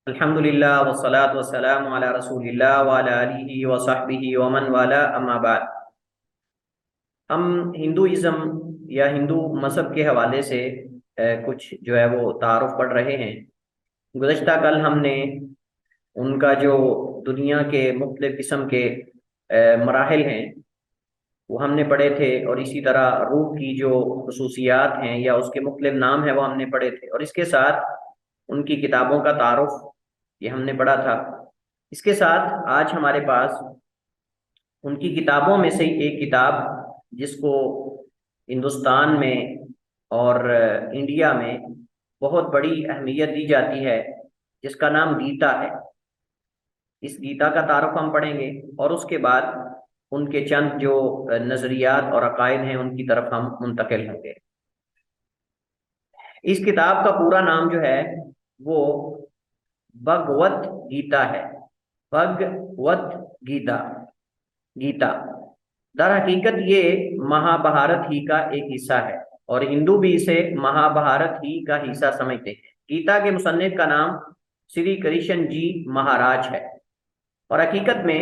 الحمدللہ والصلاة والسلام علی رسول اللہ وعلی آلہ وصحبہ ومن والا اما بعد۔ ہم ہندوازم یا ہندو مذہب کے حوالے سے کچھ جو ہے وہ تعارف پڑھ رہے ہیں۔ گزشتہ کل ہم نے ان کا جو دنیا کے مختلف قسم کے مراحل ہیں وہ ہم نے پڑھے تھے، اور اسی طرح روح کی جو خصوصیات ہیں یا اس کے مختلف نام ہیں وہ ہم نے پڑھے تھے، اور اس کے ساتھ ان کی کتابوں کا تعارف یہ ہم نے پڑھا تھا۔ اس کے ساتھ آج ہمارے پاس ان کی کتابوں میں سے ایک کتاب جس کو ہندوستان میں اور انڈیا میں بہت بڑی اہمیت دی جاتی ہے، جس کا نام گیتا ہے، اس گیتا کا تعارف ہم پڑھیں گے، اور اس کے بعد ان کے چند جو نظریات اور عقائد ہیں ان کی طرف ہم منتقل ہوں گے۔ اس کتاب کا پورا نام جو ہے وہ بھگوت گیتا ہے۔ بھگوت گیتا، گیتا در حقیقت یہ مہابھارت ہی کا ایک حصہ ہے، اور ہندو بھی اسے مہابھارت ہی کا حصہ سمجھتے ہیں۔ گیتا کے مصنف کا نام شری کرشن جی مہاراج ہے، اور حقیقت میں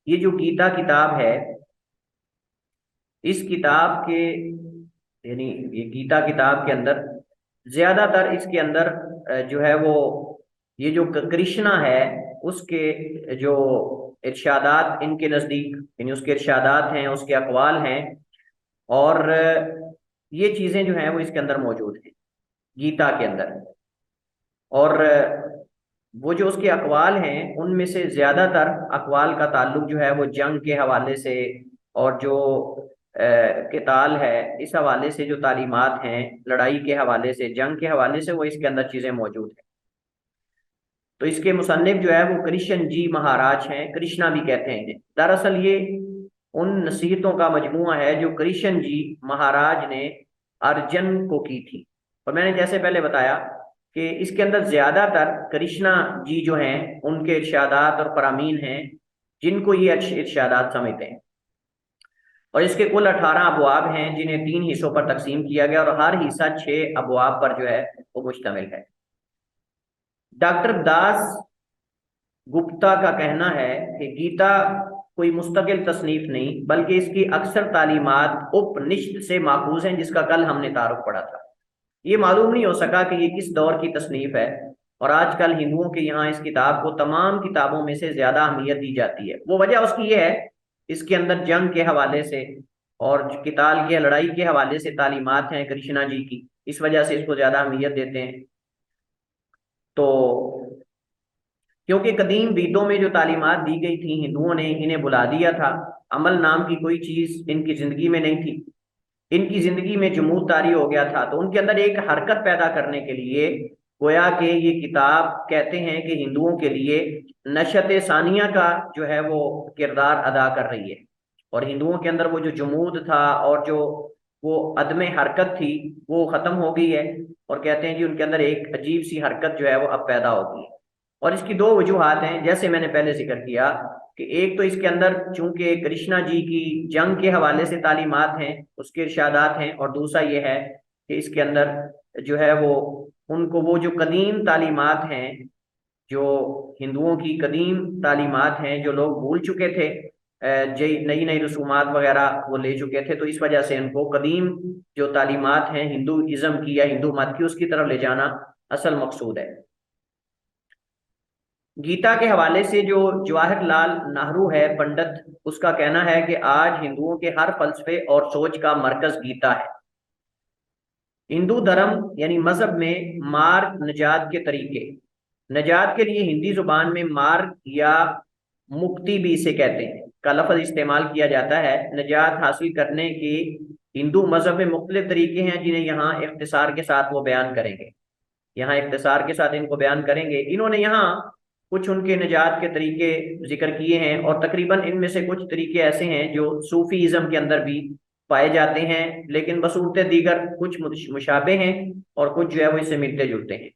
یہ جو گیتا کتاب ہے، اس کتاب کے یعنی یہ گیتا کتاب کے اندر زیادہ تر اس کے اندر جو ہے وہ یہ جو کرشنا ہے اس کے جو ارشادات ان کے نزدیک، یعنی اس کے ارشادات ہیں، اس کے اقوال ہیں، اور یہ چیزیں جو ہیں وہ اس کے اندر موجود ہیں گیتا کے اندر۔ اور وہ جو اس کے اقوال ہیں ان میں سے زیادہ تر اقوال کا تعلق جو ہے وہ جنگ کے حوالے سے، اور جو قتال ہے اس حوالے سے، جو تعلیمات ہیں لڑائی کے حوالے سے، جنگ کے حوالے سے، وہ اس کے اندر چیزیں موجود ہیں۔ تو اس کے مصنف جو ہے وہ کرشن جی مہاراج ہیں، کرشنا بھی کہتے ہیں۔ دراصل یہ ان نصیحتوں کا مجموعہ ہے جو کرشن جی مہاراج نے ارجن کو کی تھی، اور میں نے جیسے پہلے بتایا کہ اس کے اندر زیادہ تر کرشنا جی جو ہیں ان کے ارشادات اور فرامین ہیں جن کو یہ ارشادات سمجھتے ہیں، اور اس کے کل 18 ابواب ہیں جنہیں 3 حصوں پر تقسیم کیا گیا، اور ہر حصہ 6 ابواب پر جو ہے وہ مشتمل ہے۔ ڈاکٹر داس گپتا کا کہنا ہے کہ گیتا کوئی مستقل تصنیف نہیں بلکہ اس کی اکثر تعلیمات اپنشد سے ماخوذ ہیں، جس کا کل ہم نے تعارف پڑھا تھا۔ یہ معلوم نہیں ہو سکا کہ یہ کس دور کی تصنیف ہے، اور آج کل ہندوؤں کے یہاں اس کتاب کو تمام کتابوں میں سے زیادہ اہمیت دی جاتی ہے۔ وہ وجہ اس کی یہ ہے اس کے اندر جنگ کے حوالے سے اور قتال کی لڑائی کے حوالے سے تعلیمات ہیں کرشنا جی کی، اس وجہ سے اس کو زیادہ اہمیت دیتے ہیں۔ تو کیونکہ قدیم ویدوں میں جو تعلیمات دی گئی تھیں ہندوؤں نے انہیں بلا دیا تھا، عمل نام کی کوئی چیز ان کی زندگی میں نہیں تھی، ان کی زندگی میں جمود طاری ہو گیا تھا، تو ان کے اندر ایک حرکت پیدا کرنے کے لیے گویا کہ یہ کتاب کہتے ہیں کہ ہندوؤں کے لیے نشأت ثانیہ کا جو ہے وہ کردار ادا کر رہی ہے، اور ہندوؤں کے اندر وہ جو جمود تھا اور جو وہ عدم حرکت تھی وہ ختم ہو گئی ہے، اور کہتے ہیں کہ ان کے اندر ایک عجیب سی حرکت جو ہے وہ اب پیدا ہو گئی ہے۔ اور اس کی 2 وجوہات ہیں، جیسے میں نے پہلے ذکر کیا کہ ایک تو اس کے اندر چونکہ کرشنا جی کی جنگ کے حوالے سے تعلیمات ہیں، اس کے ارشادات ہیں، اور دوسرا یہ ہے کہ اس کے اندر جو ہے وہ ان کو وہ جو قدیم تعلیمات ہیں، جو ہندوؤں کی قدیم تعلیمات ہیں جو لوگ بھول چکے تھے، نئی نئی رسومات وغیرہ وہ لے چکے تھے، تو اس وجہ سے ان کو قدیم جو تعلیمات ہیں ہندوازم کی یا ہندو مت کی اس کی طرف لے جانا اصل مقصود ہے۔ گیتا کے حوالے سے جو جواہر لال نہرو ہے پنڈت، اس کا کہنا ہے کہ آج ہندوؤں کے ہر فلسفے اور سوچ کا مرکز گیتا ہے۔ ہندو دھرم یعنی مذہب میں مارگ نجات کے طریقے، نجات کے لیے ہندی زبان میں مارگ یا مکتی بھی اسے کہتے ہیں کا لفظ استعمال کیا جاتا ہے۔ نجات حاصل کرنے کی ہندو مذہب میں مختلف طریقے ہیں جنہیں یہاں اختصار کے ساتھ وہ بیان کریں گے، یہاں اختصار کے ساتھ ان کو بیان کریں گے۔ انہوں نے یہاں کچھ ان کے نجات کے طریقے ذکر کیے ہیں، اور تقریباً ان میں سے کچھ طریقے ایسے ہیں جو صوفی ازم کے اندر بھی پائے جاتے ہیں، لیکن بصورت دیگر کچھ مشابہ ہیں اور کچھ جو ہے وہ اس سے ملتے جلتے ہیں۔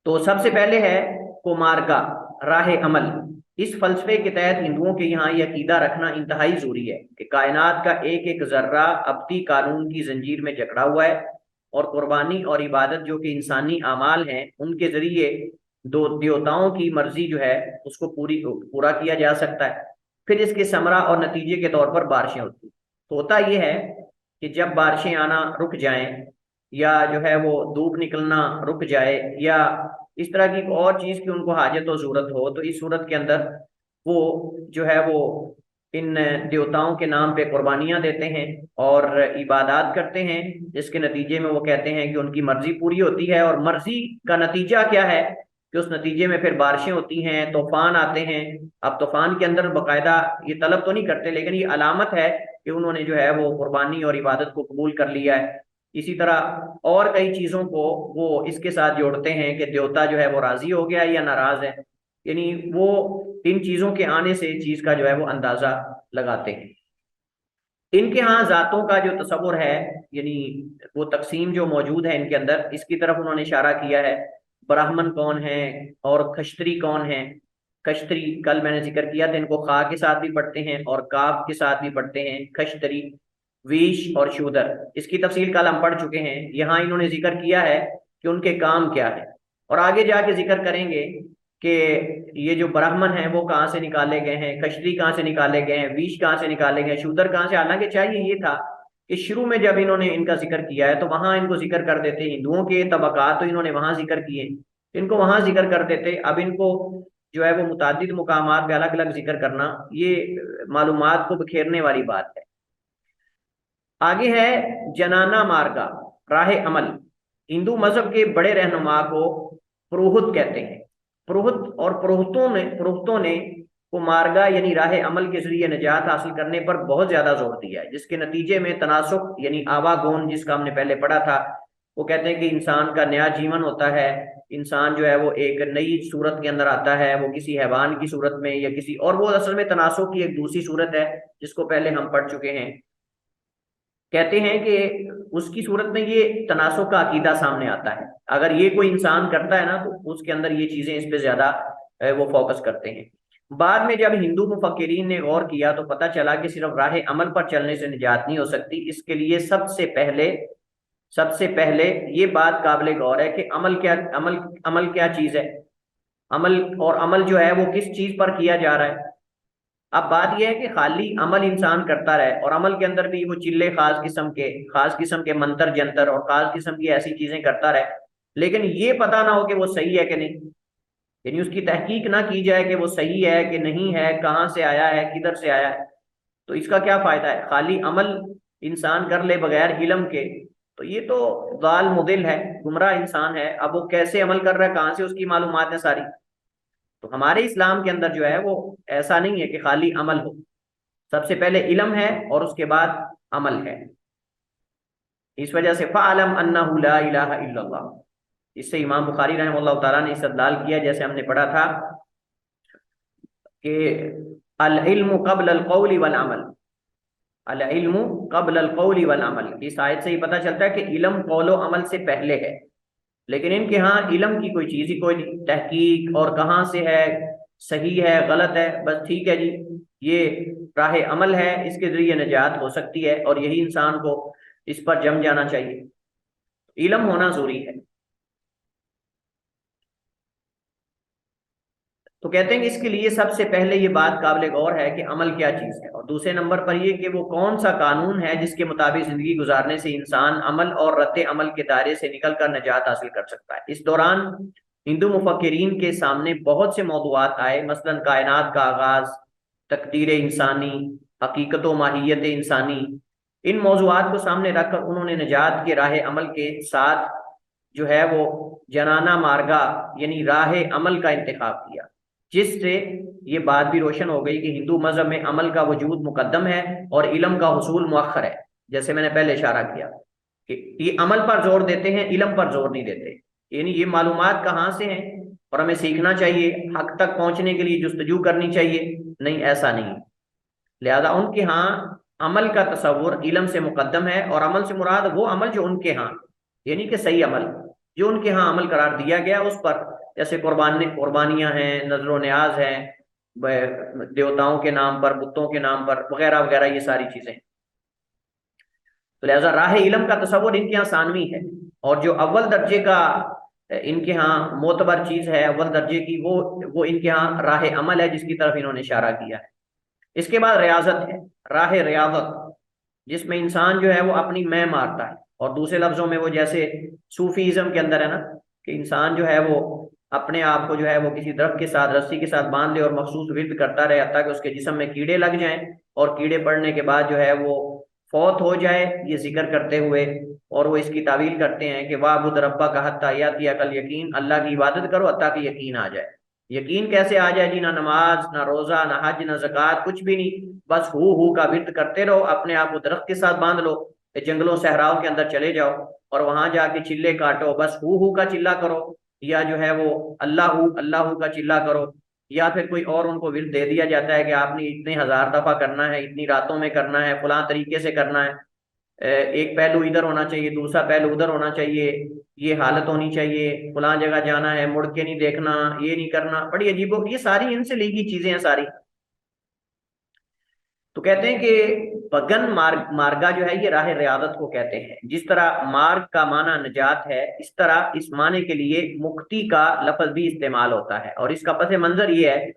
تو سب سے پہلے ہے کومارگا، راہ عمل۔ اس فلسفے کے تحت ہندوؤں کے یہاں یہ عقیدہ رکھنا انتہائی ضروری ہے کہ کائنات کا ایک ایک ذرہ ابدی قانون کی زنجیر میں جکڑا ہوا ہے، اور قربانی اور عبادت جو کہ انسانی اعمال ہیں ان کے ذریعے دو دیوتاؤں کی مرضی جو ہے اس کو پورا کیا جا سکتا ہے۔ پھر اس کے ثمرہ اور نتیجے کے طور پر بارشیں ہوتی ہیں۔ تو ہوتا یہ ہے کہ جب بارشیں آنا رک جائیں یا جو ہے وہ دھوپ نکلنا رک جائے یا اس طرح کی اور چیز کی ان کو حاجت و ضرورت ہو، تو اس صورت کے اندر وہ جو ہے وہ ان دیوتاؤں کے نام پہ قربانیاں دیتے ہیں اور عبادات کرتے ہیں، جس کے نتیجے میں وہ کہتے ہیں کہ ان کی مرضی پوری ہوتی ہے۔ اور مرضی کا نتیجہ کیا ہے کہ اس نتیجے میں پھر بارشیں ہوتی ہیں، طوفان آتے ہیں۔ اب طوفان کے اندر باقاعدہ یہ طلب تو نہیں کرتے، لیکن یہ علامت ہے کہ انہوں نے جو ہے وہ قربانی اور عبادت کو قبول کر لیا ہے۔ اسی طرح اور کئی چیزوں کو وہ اس کے ساتھ جوڑتے ہیں کہ دیوتا جو ہے وہ راضی ہو گیا یا ناراض ہے، یعنی وہ ان چیزوں کے آنے سے چیز کا جو ہے وہ اندازہ لگاتے ہیں۔ ان کے ہاں ذاتوں کا جو تصور ہے، یعنی وہ تقسیم جو موجود ہے ان کے اندر، اس کی طرف انہوں نے اشارہ کیا ہے۔ براہمن کون ہیں اور کشتری کون ہیں؟ کشتری کل میں نے ذکر کیا تھا، ان کو خا کے ساتھ بھی پڑھتے ہیں اور کاف کے ساتھ بھی پڑھتے ہیں، کشتری، ویش اور شودر۔ اس کی تفصیل کل ہم پڑھ چکے ہیں۔ یہاں انہوں نے ذکر کیا ہے کہ ان کے کام کیا ہے، اور آگے جا کے ذکر کریں گے کہ یہ جو براہمن ہیں وہ کہاں سے نکالے گئے ہیں، کشتری کہاں سے نکالے گئے ہیں، ویش کہاں سے نکالے گئے ہیں، شودر کہاں سے۔ حالانکہ چاہیے یہ تھا کہ شروع میں جب انہوں نے ان کا ذکر کیا ہے تو وہاں ان کو ذکر کر دیتے، ہندوؤں کے طبقات تو انہوں نے وہاں ذکر کیے، ان کو وہاں ذکر کر دیتے۔ اب ان کو جو ہے وہ متعدد مقامات پہ الگ الگ ذکر کرنا، یہ معلومات کو بکھیرنے والی بات ہے۔ آگے ہے جنانا مارگا، راہ عمل۔ ہندو مذہب کے بڑے رہنما کو پروہت کہتے ہیں۔ پروہت اور پروہتوں نے کو مارگا یعنی راہ عمل کے ذریعے نجات حاصل کرنے پر بہت زیادہ زور دیا ہے، جس کے نتیجے میں تناسخ یعنی آواگون، جس کا ہم نے پہلے پڑھا تھا، وہ کہتے ہیں کہ انسان کا نیا جیون ہوتا ہے، انسان جو ہے وہ ایک نئی صورت کے اندر آتا ہے، وہ کسی حیوان کی صورت میں یا کسی اور، وہ اصل میں تناسخ کی ایک دوسری صورت ہے جس کو پہلے ہم پڑھ چکے ہیں۔ کہتے ہیں کہ اس کی صورت میں یہ تناسخ کا عقیدہ سامنے آتا ہے، اگر یہ کوئی انسان کرتا ہے نا تو اس کے اندر یہ چیزیں اس پہ زیادہ وہ فوکس کرتے ہیں۔ بعد میں جب ہندو مفکرین نے غور کیا تو پتہ چلا کہ صرف راہ عمل پر چلنے سے نجات نہیں ہو سکتی، اس کے لیے سب سے پہلے یہ بات قابل غور ہے کہ عمل کیا چیز ہے، عمل جو ہے وہ کس چیز پر کیا جا رہا ہے۔ اب بات یہ ہے کہ خالی عمل انسان کرتا رہے اور عمل کے اندر بھی وہ چلے خاص قسم کے منتر جنتر اور خاص قسم کی ایسی چیزیں کرتا رہے، لیکن یہ پتہ نہ ہو کہ وہ صحیح ہے کہ نہیں، یعنی اس کی تحقیق نہ کی جائے کہ وہ صحیح ہے کہ نہیں ہے، کہاں سے آیا ہے، کدھر سے آیا ہے، تو اس کا کیا فائدہ ہے؟ خالی عمل انسان کر لے بغیر علم کے، تو یہ تو ضال مضل ہے، گمراہ انسان ہے۔ اب وہ کیسے عمل کر رہا ہے، کہاں سے اس کی معلومات ہے ساری؟ تو ہمارے اسلام کے اندر جو ہے وہ ایسا نہیں ہے کہ خالی عمل ہو، سب سے پہلے علم ہے اور اس کے بعد عمل ہے۔ اس وجہ سے فَعَلَمْ أَنَّهُ لَا إِلَهَ إِلَّا اللَّهُ، اس سے امام بخاری رحمہ اللہ تعالیٰ نے استدلال کیا، جیسے ہم نے پڑھا تھا کہ العلم قبل القول والعمل، العلم قبل القول والعمل، اس آیت سے یہ پتہ چلتا ہے کہ علم قول و عمل سے پہلے ہے، لیکن ان کے ہاں علم کی کوئی چیز ہی کوئی نہیں، تحقیق اور کہاں سے ہے، صحیح ہے غلط ہے، بس ٹھیک ہے جی یہ راہ عمل ہے، اس کے ذریعے نجات ہو سکتی ہے اور یہی انسان کو اس پر جم جانا چاہیے، علم ہونا ضروری ہے۔ تو کہتے ہیں کہ اس کے لیے سب سے پہلے یہ بات قابل غور ہے کہ عمل کیا چیز ہے، اور دوسرے نمبر پر یہ کہ وہ کون سا قانون ہے جس کے مطابق زندگی گزارنے سے انسان عمل اور رد عمل کے دائرے سے نکل کر نجات حاصل کر سکتا ہے۔ اس دوران ہندو مفکرین کے سامنے بہت سے موضوعات آئے، مثلا کائنات کا آغاز، تقدیر انسانی، حقیقت و ماہیت انسانی۔ ان موضوعات کو سامنے رکھ کر انہوں نے نجات کے راہ عمل کے ساتھ جو ہے وہ جنانا مارگا یعنی راہ عمل کا انتخاب کیا، جس سے یہ بات بھی روشن ہو گئی کہ ہندو مذہب میں عمل کا وجود مقدم ہے اور علم کا حصول مؤخر ہے۔ جیسے میں نے پہلے اشارہ کیا کہ یہ عمل پر زور دیتے ہیں، علم پر زور نہیں دیتے، یعنی یہ معلومات کہاں سے ہیں اور ہمیں سیکھنا چاہیے، حق تک پہنچنے کے لیے جستجو کرنی چاہیے، نہیں ایسا نہیں۔ لہذا ان کے ہاں عمل کا تصور علم سے مقدم ہے، اور عمل سے مراد وہ عمل جو ان کے ہاں یعنی کہ صحیح عمل جو ان کے ہاں عمل قرار دیا گیا اس پر، جیسے قربانیاں ہیں، نذر و نیاز ہیں، دیوتاؤں کے نام پر، بتوں کے نام پر وغیرہ وغیرہ، یہ ساری چیزیں۔ تو لہذا راہ علم کا تصور ان کے یہاں ثانوی ہے۔ اور جو اول درجے کا ان کے ہاں معتبر چیز ہے اول درجے کی، وہ ان کے ہاں راہ عمل ہے، جس کی طرف انہوں نے اشارہ کیا ہے۔ اس کے بعد ریاضت ہے، راہ ریاضت، جس میں انسان جو ہے وہ اپنی میں مارتا ہے، اور دوسرے لفظوں میں وہ جیسے صوفیزم کے اندر ہے نا، کہ انسان جو ہے وہ اپنے آپ کو جو ہے وہ کسی درخت کے ساتھ رسی کے ساتھ باندھ لے اور مخصوص ورد کرتا رہے حتیٰ کہ اس کے جسم میں کیڑے لگ جائیں، اور کیڑے پڑنے کے بعد جو ہے وہ فوت ہو جائے، یہ ذکر کرتے ہوئے۔ اور وہ اس کی تعویل کرتے ہیں کہ وَاعْبُدْ رَبَّكَ حَتَّىٰ يَأْتِيَكَ الْيَقِينُ، اللہ کی عبادت کرو حتیٰ کہ یقین آ جائے۔ یقین کیسے آ جائے جی؟ نہ نماز، نہ روزہ، نہ حج، نہ زکوٰۃ، کچھ بھی نہیں، بس ہو کا ورد کرتے رہو، اپنے آپ کو درخت کے ساتھ باندھ لو، جنگلوں صحراؤں کے اندر چلے جاؤ اور وہاں جا کے چلے کاٹو، بس ہو کا چلا کرو، یا جو ہے وہ اللہ کا چلا کرو، یا پھر کوئی اور ان کو ورد دے دیا جاتا ہے کہ آپ نے اتنے ہزار دفعہ کرنا ہے، اتنی راتوں میں کرنا ہے، فلاں طریقے سے کرنا ہے، ایک پہلو ادھر ہونا چاہیے، دوسرا پہلو ادھر ہونا چاہیے، یہ حالت ہونی چاہیے، فلاں جگہ جانا ہے، مڑ کے نہیں دیکھنا، یہ نہیں کرنا، بڑی عجیب یہ ساری ان سے لی گئی چیزیں ہیں ساری۔ تو کہتے ہیں کہ بگن مارگا جو ہے یہ راہ ریاضت کو کہتے ہیں۔ جس طرح مارگ کا معنی نجات ہے، اس طرح اس معنی کے لیے مکتی کا لفظ بھی استعمال ہوتا ہے، اور اس کا پس منظر یہ ہے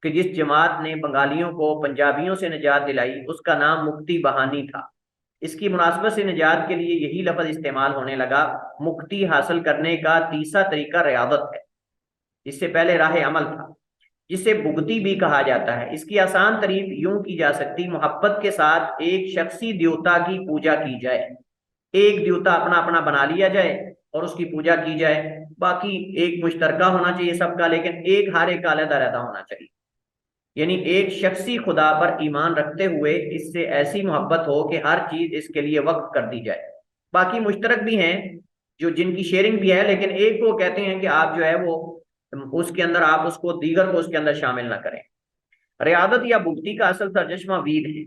کہ جس جماعت نے بنگالیوں کو پنجابیوں سے نجات دلائی اس کا نام مکتی بہانی تھا، اس کی مناسبت سے نجات کے لیے یہی لفظ استعمال ہونے لگا۔ مکتی حاصل کرنے کا تیسرا طریقہ ریاضت ہے، اس سے پہلے راہ عمل تھا، جسے بھگتی بھی کہا جاتا ہے۔ اس کی آسان تعریف یوں کی جا سکتی: محبت کے ساتھ ایک شخصی دیوتا کی پوجا کی جائے، ایک دیوتا اپنا اپنا بنا لیا جائے اور اس کی پوجا کی جائے، باقی ایک مشترکہ ہونا چاہیے سب کا، لیکن ایک ہر ایک کا علیحدہ علیحدہ ہونا چاہیے، یعنی ایک شخصی خدا پر ایمان رکھتے ہوئے اس سے ایسی محبت ہو کہ ہر چیز اس کے لیے وقف کر دی جائے۔ باقی مشترک بھی ہیں جو جن کی شیئرنگ بھی ہے، لیکن ایک کو کہتے ہیں کہ آپ جو ہے وہ اس کے اندر آپ اس کو دیگر کو اس کے اندر شامل نہ کریں۔ ریاضت یا بھگتی کا اصل ترجمہ وید ہے۔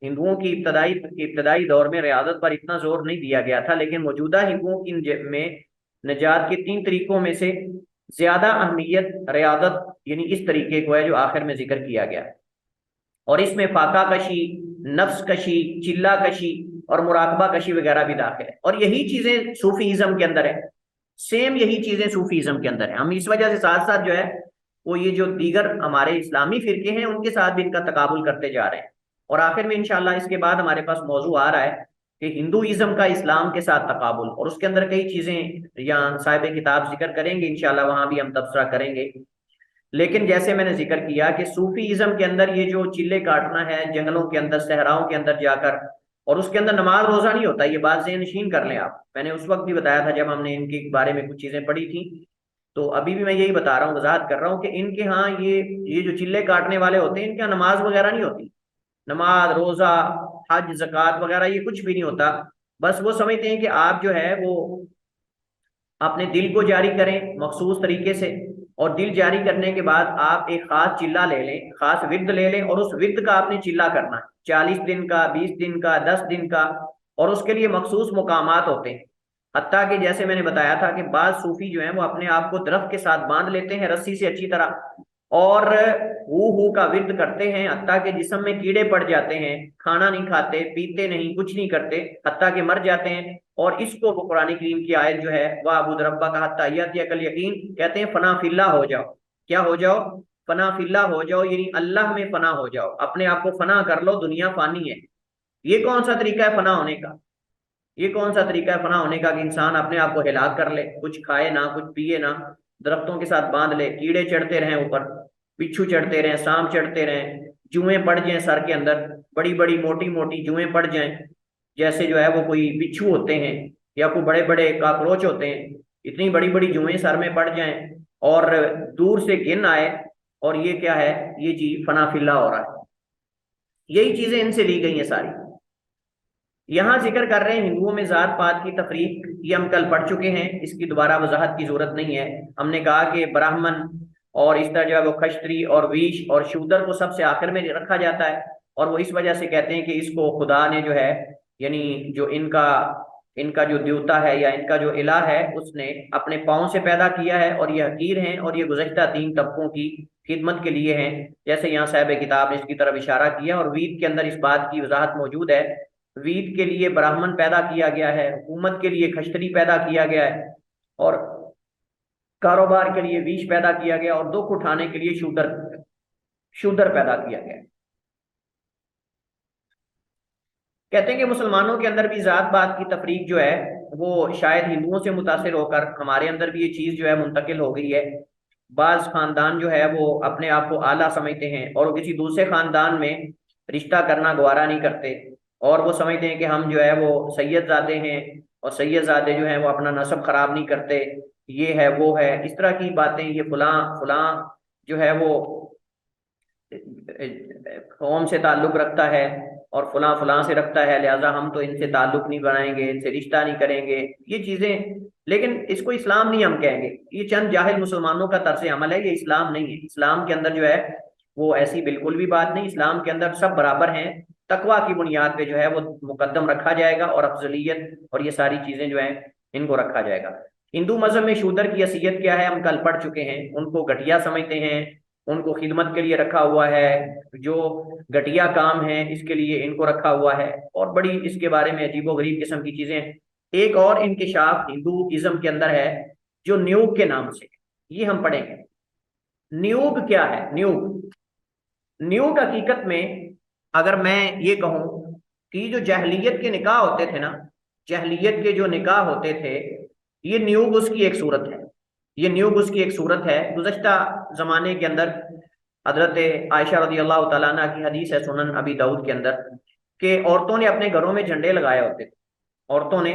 ہندوؤں کی ابتدائی دور میں ریاضت پر اتنا زور نہیں دیا گیا تھا، لیکن موجودہ ہندوؤں کی میں نجات کے 3 طریقوں میں سے زیادہ اہمیت ریاضت یعنی اس طریقے کو ہے جو آخر میں ذکر کیا گیا، اور اس میں فاقہ کشی، نفس کشی، چلہ کشی اور مراقبہ کشی وغیرہ بھی داخل ہے، اور یہی چیزیں صوفیزم کے اندر ہے، سیم یہی چیزیں صوفیزم کے اندر ہیں۔ ہم اس وجہ سے ساتھ ساتھ جو ہے وہ یہ جو دیگر ہمارے اسلامی فرقے ہیں ان کے ساتھ بھی ان کا تقابل کرتے جا رہے ہیں، اور آخر میں انشاءاللہ اس کے بعد ہمارے پاس موضوع آ رہا ہے کہ ہندوازم کا اسلام کے ساتھ تقابل، اور اس کے اندر کئی چیزیں یہاں صاحب کتاب ذکر کریں گے، انشاءاللہ وہاں بھی ہم تبصرہ کریں گے۔ لیکن جیسے میں نے ذکر کیا کہ صوفیزم کے اندر یہ جو چلے کاٹنا ہے جنگلوں کے اندر صحراؤں کے اندر جا کر، اور اس کے اندر نماز روزہ نہیں ہوتا، یہ بات ذہن نشین کر لیں آپ، میں نے اس وقت بھی بتایا تھا جب ہم نے ان کے بارے میں کچھ چیزیں پڑھی تھیں، تو ابھی بھی میں یہی بتا رہا ہوں، وضاحت کر رہا ہوں کہ ان کے ہاں یہ جو چلے کاٹنے والے ہوتے ہیں ان کے ہاں نماز وغیرہ نہیں ہوتی، نماز روزہ حج زکوٰۃ وغیرہ یہ کچھ بھی نہیں ہوتا، بس وہ سمجھتے ہیں کہ آپ جو ہے وہ اپنے دل کو جاری کریں مخصوص طریقے سے، اور دل جاری کرنے کے بعد آپ ایک خاص چلہ لے لیں، خاص ورد لے لیں، اور اس ورد کا آپ نے چلہ کرنا ہے 40 دن کا، 20 دن کا، 10 دن کا، اور اس کے لیے مخصوص مقامات ہوتے ہیں، حتیٰ کہ جیسے میں نے بتایا تھا کہ بعض صوفی جو ہیں وہ اپنے آپ کو درخت کے ساتھ باندھ لیتے ہیں رسی سے اچھی طرح، اور ہو کا ورد کرتے ہیں حتیٰ کہ جسم میں کیڑے پڑ جاتے ہیں، کھانا نہیں کھاتے، پیتے نہیں، کچھ نہیں کرتے، حتیٰ کہ مر جاتے ہیں، اور اس کو قرآن کریم کی آیت جو ہے وَاعْبُدْ رَبَّكَ حَتَّىٰ يَأْتِيَكَ الْيَقِينُ کہتے ہیں فنا فی اللہ ہو جاؤ، کیا ہو جاؤ؟ فنا فی اللہ ہو جاؤ، یعنی اللہ میں فنا ہو جاؤ، اپنے آپ کو فنا کر لو، دنیا فانی ہے۔ یہ کون سا طریقہ ہے فنا ہونے کا؟ یہ کون سا طریقہ ہے فنا ہونے کا کہ انسان اپنے آپ کو ہلاک کر لے، کچھ کھائے نہ، کچھ پیے نہ، درختوں کے ساتھ باندھ لے، کیڑے چڑھتے رہیں اوپر، بچھو چڑھتے رہیں، سانپ چڑھتے رہیں، جوئیں پڑ جائیں سر کے اندر، بڑی بڑی موٹی موٹی جوئیں پڑ جائیں، جیسے جو ہے وہ کوئی بچھو ہوتے ہیں یا کوئی بڑے بڑے کاکروچ ہوتے ہیں، اتنی بڑی بڑی جوئیں سر میں پڑ جائیں اور دور سے گن آئے، اور یہ کیا ہے؟ یہ جی فنا فی اللہ ہو رہا ہے۔ یہی چیزیں ان سے لی گئی ہیں ساری۔ یہاں ذکر کر رہے ہیں ہندوؤں میں ذات پات کی تفریق، یہ ہم کل پڑھ چکے ہیں، اس کی دوبارہ وضاحت کی ضرورت نہیں ہے۔ ہم نے کہا کہ براہمن اور اس طرح جو ہے وہ کشتری اور ویش اور شودر کو سب سے آخر میں رکھا جاتا ہے، اور وہ اس وجہ سے کہتے ہیں کہ اس کو خدا نے جو ہے یعنی جو ان کا جو دیوتا ہے یا ان کا جو الہ ہے اس نے اپنے پاؤں سے پیدا کیا ہے، اور یہ حقیر ہیں، اور یہ گزشتہ 3 طبقوں کی خدمت کے لیے ہیں، جیسے یہاں صاحب کتاب نے اس کی طرف اشارہ کیا، اور وید کے اندر اس بات کی وضاحت موجود ہے۔ وید کے لیے براہمن پیدا کیا گیا ہے، حکومت کے لیے کھشتری پیدا کیا گیا ہے، اور کاروبار کے لیے ویش پیدا کیا گیا، اور دکھ اٹھانے کے لیے شودر پیدا کیا گیا۔ کہتے ہیں کہ مسلمانوں کے اندر بھی ذات پات کی تفریق جو ہے وہ شاید ہندوؤں سے متاثر ہو کر ہمارے اندر بھی یہ چیز جو ہے منتقل ہو گئی ہے۔ بعض خاندان جو ہے وہ اپنے آپ کو اعلیٰ سمجھتے ہیں اور وہ کسی دوسرے خاندان میں رشتہ کرنا گوارا نہیں کرتے، اور وہ سمجھتے ہیں کہ ہم جو ہے وہ سید زادے ہیں، اور سید زادے جو ہیں وہ اپنا نسب خراب نہیں کرتے، یہ ہے وہ ہے، اس طرح کی باتیں، یہ فلاں فلاں جو ہے وہ قوم سے تعلق رکھتا ہے اور فلاں فلاں سے رکھتا ہے، لہٰذا ہم تو ان سے تعلق نہیں بنائیں گے، ان سے رشتہ نہیں کریں گے، یہ چیزیں۔ لیکن اس کو اسلام نہیں ہم کہیں گے، یہ چند جاہل مسلمانوں کا طرز عمل ہے، یہ اسلام نہیں ہے۔ اسلام کے اندر جو ہے وہ ایسی بالکل بھی بات نہیں، اسلام کے اندر سب برابر ہیں، تقویٰ کی بنیاد پہ جو ہے وہ مقدم رکھا جائے گا، اور افضلیت اور یہ ساری چیزیں جو ہیں ان کو رکھا جائے گا۔ ہندو مذہب میں شودر کی حیثیت کیا ہے ہم کل پڑھ چکے ہیں، ان کو گھٹیا سمجھتے ہیں، ان کو خدمت کے لیے رکھا ہوا ہے، جو گھٹیا کام ہے اس کے لیے ان کو رکھا ہوا ہے، اور بڑی اس کے بارے میں عجیب و غریب قسم کی چیزیں۔ ایک اور انکشاف ہندوازم کے اندر ہے جو نیوگ کے نام سے، یہ ہم پڑھیں گے۔ نیوگ کیا ہے؟ نیوگ حقیقت میں اگر میں یہ کہوں کہ جو جاہلیت کے نکاح ہوتے تھے نا، جاہلیت کے جو نکاح ہوتے تھے، یہ نیوگ اس کی ایک صورت ہے، یہ نیوگ اس کی ایک صورت ہے۔ گزشتہ زمانے کے اندر حضرت عائشہ رضی اللہ تعالیٰ عنہ کی حدیث ہے سنن ابی داؤد کے اندر کہ عورتوں نے اپنے گھروں میں جھنڈے لگائے ہوتے تھے، عورتوں نے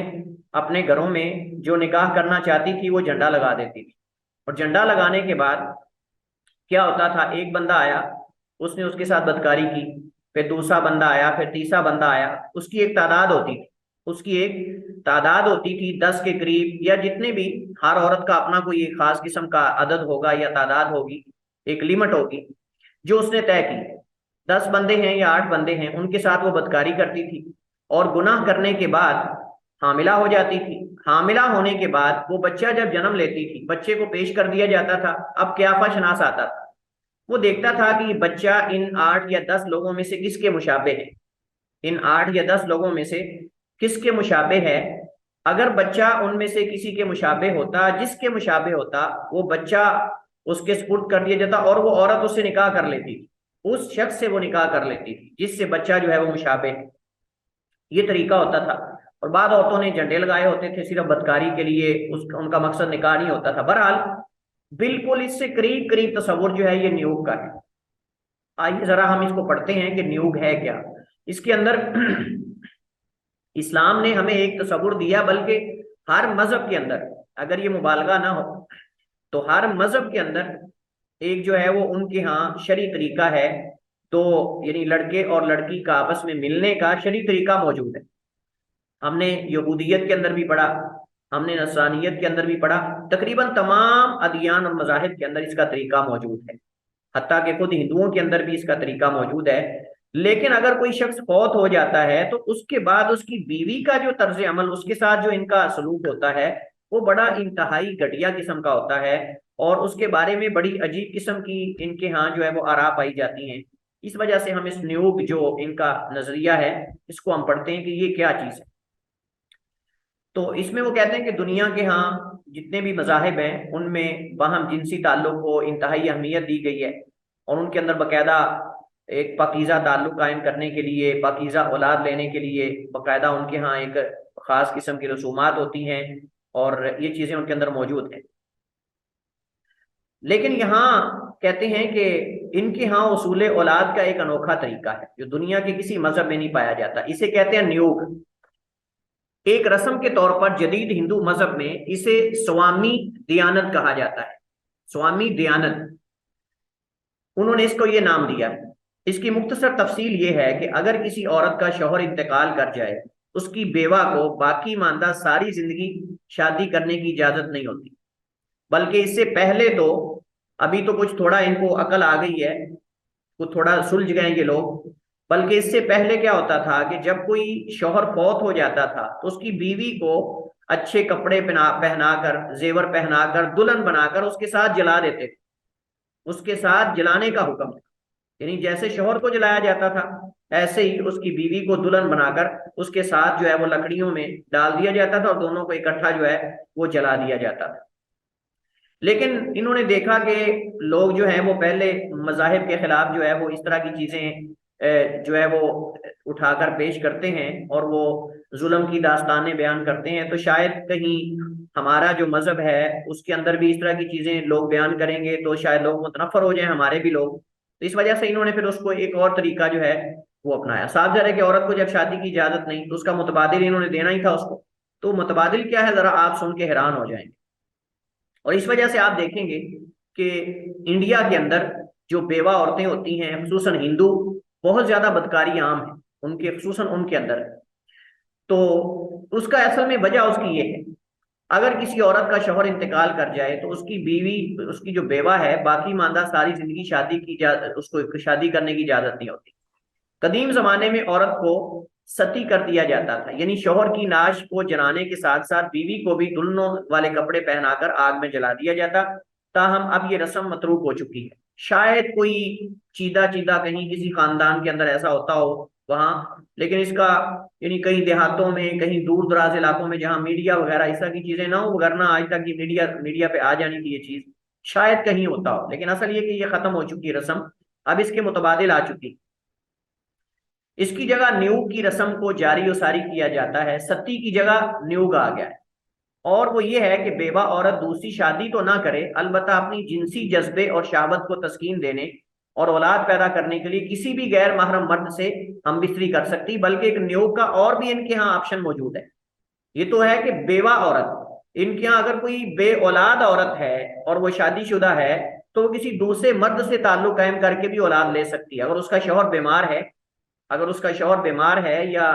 اپنے گھروں میں جو نکاح کرنا چاہتی تھی وہ جھنڈا لگا دیتی تھی، اور جھنڈا لگانے کے بعد کیا ہوتا تھا، ایک بندہ آیا، اس نے اس کے ساتھ بدکاری کی، پھر دوسرا بندہ آیا، پھر تیسرا بندہ آیا، اس کی ایک تعداد ہوتی تھی، اس کی ایک تعداد ہوتی تھی 10 کے قریب، یا جتنے بھی، ہر عورت کا اپنا کوئی ایک خاص قسم کا عدد ہوگا یا تعداد ہوگی، ایک لیمٹ ہوگی جو اس نے طے کی۔ 10 بندے ہیں یا 8 بندے ہیں، ان کے ساتھ وہ بدکاری کرتی تھی، اور گناہ کرنے کے بعد حاملہ ہو جاتی تھی۔ حاملہ ہونے کے بعد وہ بچہ جب جنم لیتی تھی، بچے کو پیش کر دیا جاتا تھا۔ اب قیافہ شناس آتا تھا، وہ دیکھتا تھا کہ یہ بچہ ان 8 یا 10 لوگوں میں سے کس کے مشابہ ہے، ان 8 یا 10 لوگوں میں سے کس کے مشابہ ہے۔ اگر بچہ ان میں سے کسی کے مشابہ ہوتا، جس کے مشابہ ہوتا، وہ بچہ اس کے سپرد کر دیا جاتا، اور وہ عورت اس سے نکاح کر لیتی تھی، اس شخص سے وہ نکاح کر لیتی تھی جس سے بچہ جو ہے وہ مشابہ ہے۔ یہ طریقہ ہوتا تھا، اور بعض عورتوں نے جھنڈے لگائے ہوتے تھے صرف بدکاری کے لیے، ان کا مقصد نکاح نہیں ہوتا تھا۔ بہرحال بالکل اس سے قریب قریب تصور جو ہے یہ نیوگ کا ہے۔ آئیے ذرا ہم اس کو پڑھتے ہیں کہ نیوگ ہے کیا۔ اس کے اندر اسلام نے ہمیں ایک تصور دیا، بلکہ ہر مذہب کے اندر، اگر یہ مبالغہ نہ ہو تو ہر مذہب کے اندر ایک جو ہے وہ ان کے ہاں شرعی طریقہ ہے، تو یعنی لڑکے اور لڑکی کا آپس میں ملنے کا شرعی طریقہ موجود ہے۔ ہم نے یہودیت کے اندر بھی پڑھا، ہم نے نصرانیت کے اندر بھی پڑھا، تقریباً تمام ادیان اور مذاہب کے اندر اس کا طریقہ موجود ہے، حتیٰ کہ خود ہندوؤں کے اندر بھی اس کا طریقہ موجود ہے۔ لیکن اگر کوئی شخص فوت ہو جاتا ہے تو اس کے بعد اس کی بیوی کا جو طرز عمل، اس کے ساتھ جو ان کا سلوک ہوتا ہے، وہ بڑا انتہائی گھٹیا قسم کا ہوتا ہے، اور اس کے بارے میں بڑی عجیب قسم کی ان کے ہاں جو ہے وہ آراء پائی جاتی ہیں۔ اس وجہ سے ہم اس نیوگ جو ان کا نظریہ ہے اس کو ہم پڑھتے ہیں کہ یہ کیا چیز ہے۔ تو اس میں وہ کہتے ہیں کہ دنیا کے ہاں جتنے بھی مذاہب ہیں ان میں باہم جنسی تعلق کو انتہائی اہمیت دی گئی ہے، اور ان کے اندر باقاعدہ ایک پاکیزہ تعلق قائم کرنے کے لیے، پاکیزہ اولاد لینے کے لیے باقاعدہ ان کے ہاں ایک خاص قسم کی رسومات ہوتی ہیں، اور یہ چیزیں ان کے اندر موجود ہیں۔ لیکن یہاں کہتے ہیں کہ ان کے ہاں اصول اولاد کا ایک انوکھا طریقہ ہے جو دنیا کے کسی مذہب میں نہیں پایا جاتا، اسے کہتے ہیں نیوگ۔ ایک رسم کے طور پر جدید ہندو مذہب میں اسے سوامی دیانت کہا جاتا ہے، سوامی دیانت، انہوں نے اس کو یہ نام دیا ہے۔ اس کی مختصر تفصیل یہ ہے کہ اگر کسی عورت کا شوہر انتقال کر جائے، اس کی بیوہ کو باقی ماندہ ساری زندگی شادی کرنے کی اجازت نہیں ہوتی، بلکہ اس سے پہلے تو ابھی تو کچھ تھوڑا ان کو عقل آ گئی ہے، کچھ تھوڑا سلجھ گئے یہ لوگ، بلکہ اس سے پہلے کیا ہوتا تھا کہ جب کوئی شوہر فوت ہو جاتا تھا تو اس کی بیوی کو اچھے کپڑے پہنا کر، زیور پہنا کر، دلہن بنا کر اس کے ساتھ جلا دیتے تھے، اس کے ساتھ جلانے کا حکم تھا، یعنی جیسے شوہر کو جلایا جاتا تھا ایسے ہی اس کی بیوی کو دلہن بنا کر اس کے ساتھ جو ہے وہ لکڑیوں میں ڈال دیا جاتا تھا اور دونوں کو اکٹھا جو ہے وہ جلا دیا جاتا تھا۔ لیکن انہوں نے دیکھا کہ لوگ جو ہیں وہ پہلے مذاہب کے خلاف جو ہے وہ اس طرح کی چیزیں جو ہے وہ اٹھا کر پیش کرتے ہیں اور وہ ظلم کی داستانیں بیان کرتے ہیں، تو شاید کہیں ہمارا جو مذہب ہے اس کے اندر بھی اس طرح کی چیزیں لوگ بیان کریں گے تو شاید لوگ متنفر ہو جائیں، ہمارے بھی لوگ۔ تو اس وجہ سے انہوں نے پھر اس کو ایک اور طریقہ جو ہے وہ اپنایا۔ صاف ظاہر ہے کہ عورت کو جب شادی کی اجازت نہیں تو اس کا متبادل انہوں نے دینا ہی تھا اس کو، تو متبادل کیا ہے ذرا آپ سن کے حیران ہو جائیں گے۔ اور اس وجہ سے آپ دیکھیں گے کہ انڈیا کے اندر جو بیوہ عورتیں ہوتی ہیں، خصوصاً ہندو، بہت زیادہ بدکاری عام ہے ان کے، خصوصاً ان کے اندر۔ تو اس کا اصل میں وجہ اس کی یہ ہے، اگر کسی عورت کا شوہر انتقال کر جائے تو اس کی بیوی، اس کی جو بیوہ ہے، باقی ماندہ ساری زندگی شادی کی اس کو شادی کرنے کی اجازت نہیں ہوتی۔ قدیم زمانے میں عورت کو ستی کر دیا جاتا تھا، یعنی شوہر کی نعش کو جلانے کے ساتھ ساتھ بیوی کو بھی دلہنوں والے کپڑے پہنا کر آگ میں جلا دیا جاتا۔ تاہم اب یہ رسم متروک ہو چکی ہے۔ شاید کوئی چیدہ کہیں کسی خاندان کے اندر ایسا ہوتا ہو وہاں، لیکن اس کا یعنی کئی دیہاتوں میں، کہیں دور دراز علاقوں میں جہاں میڈیا وغیرہ اس طرح کی چیزیں نہ ہو، ورنہ آج تک یہ میڈیا پہ آ جانی تھی یہ چیز، شاید کہیں ہوتا ہو، لیکن اصل یہ کہ یہ ختم ہو چکی رسم، اب اس کے متبادل آ چکی۔ اس کی جگہ نیوگ کی رسم کو جاری و ساری کیا جاتا ہے، ستی کی جگہ نیوگ آ گیا ہے، اور وہ یہ ہے کہ بیوہ عورت دوسری شادی تو نہ کرے، البتہ اپنی جنسی جذبے اور شہوت کو تسکین دینے اور اولاد پیدا کرنے کے لیے کسی بھی غیر محرم مرد سے ہم بستری کر سکتی، بلکہ ایک نیوگ کا اور بھی ان کے ہاں آپشن موجود ہے۔ یہ تو ہے کہ بیوہ عورت، ان کے ہاں اگر کوئی بے اولاد عورت ہے اور وہ شادی شدہ ہے تو وہ کسی دوسرے مرد سے تعلق قائم کر کے بھی اولاد لے سکتی ہے۔ اگر اس کا شوہر بیمار ہے، یا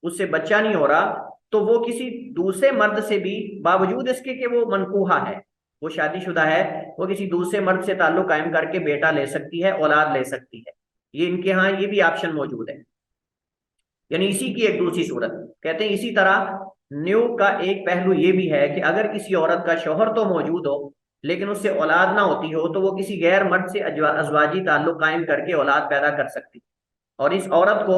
اس سے بچہ نہیں ہو رہا، تو وہ کسی دوسرے مرد سے بھی، باوجود اس کے کہ وہ منکوحہ ہے، وہ شادی شدہ ہے، وہ کسی دوسرے مرد سے تعلق قائم کر کے بیٹا لے سکتی ہے، اولاد لے سکتی ہے۔ یہ ان کے ہاں یہ بھی آپشن موجود ہے، یعنی اسی کی ایک دوسری صورت کہتے ہیں۔ اسی طرح نیو کا ایک پہلو یہ بھی ہے کہ اگر کسی عورت کا شوہر تو موجود ہو لیکن اس سے اولاد نہ ہوتی ہو تو وہ کسی غیر مرد سے ازواجی تعلق قائم کر کے اولاد پیدا کر سکتی، اور اس عورت کو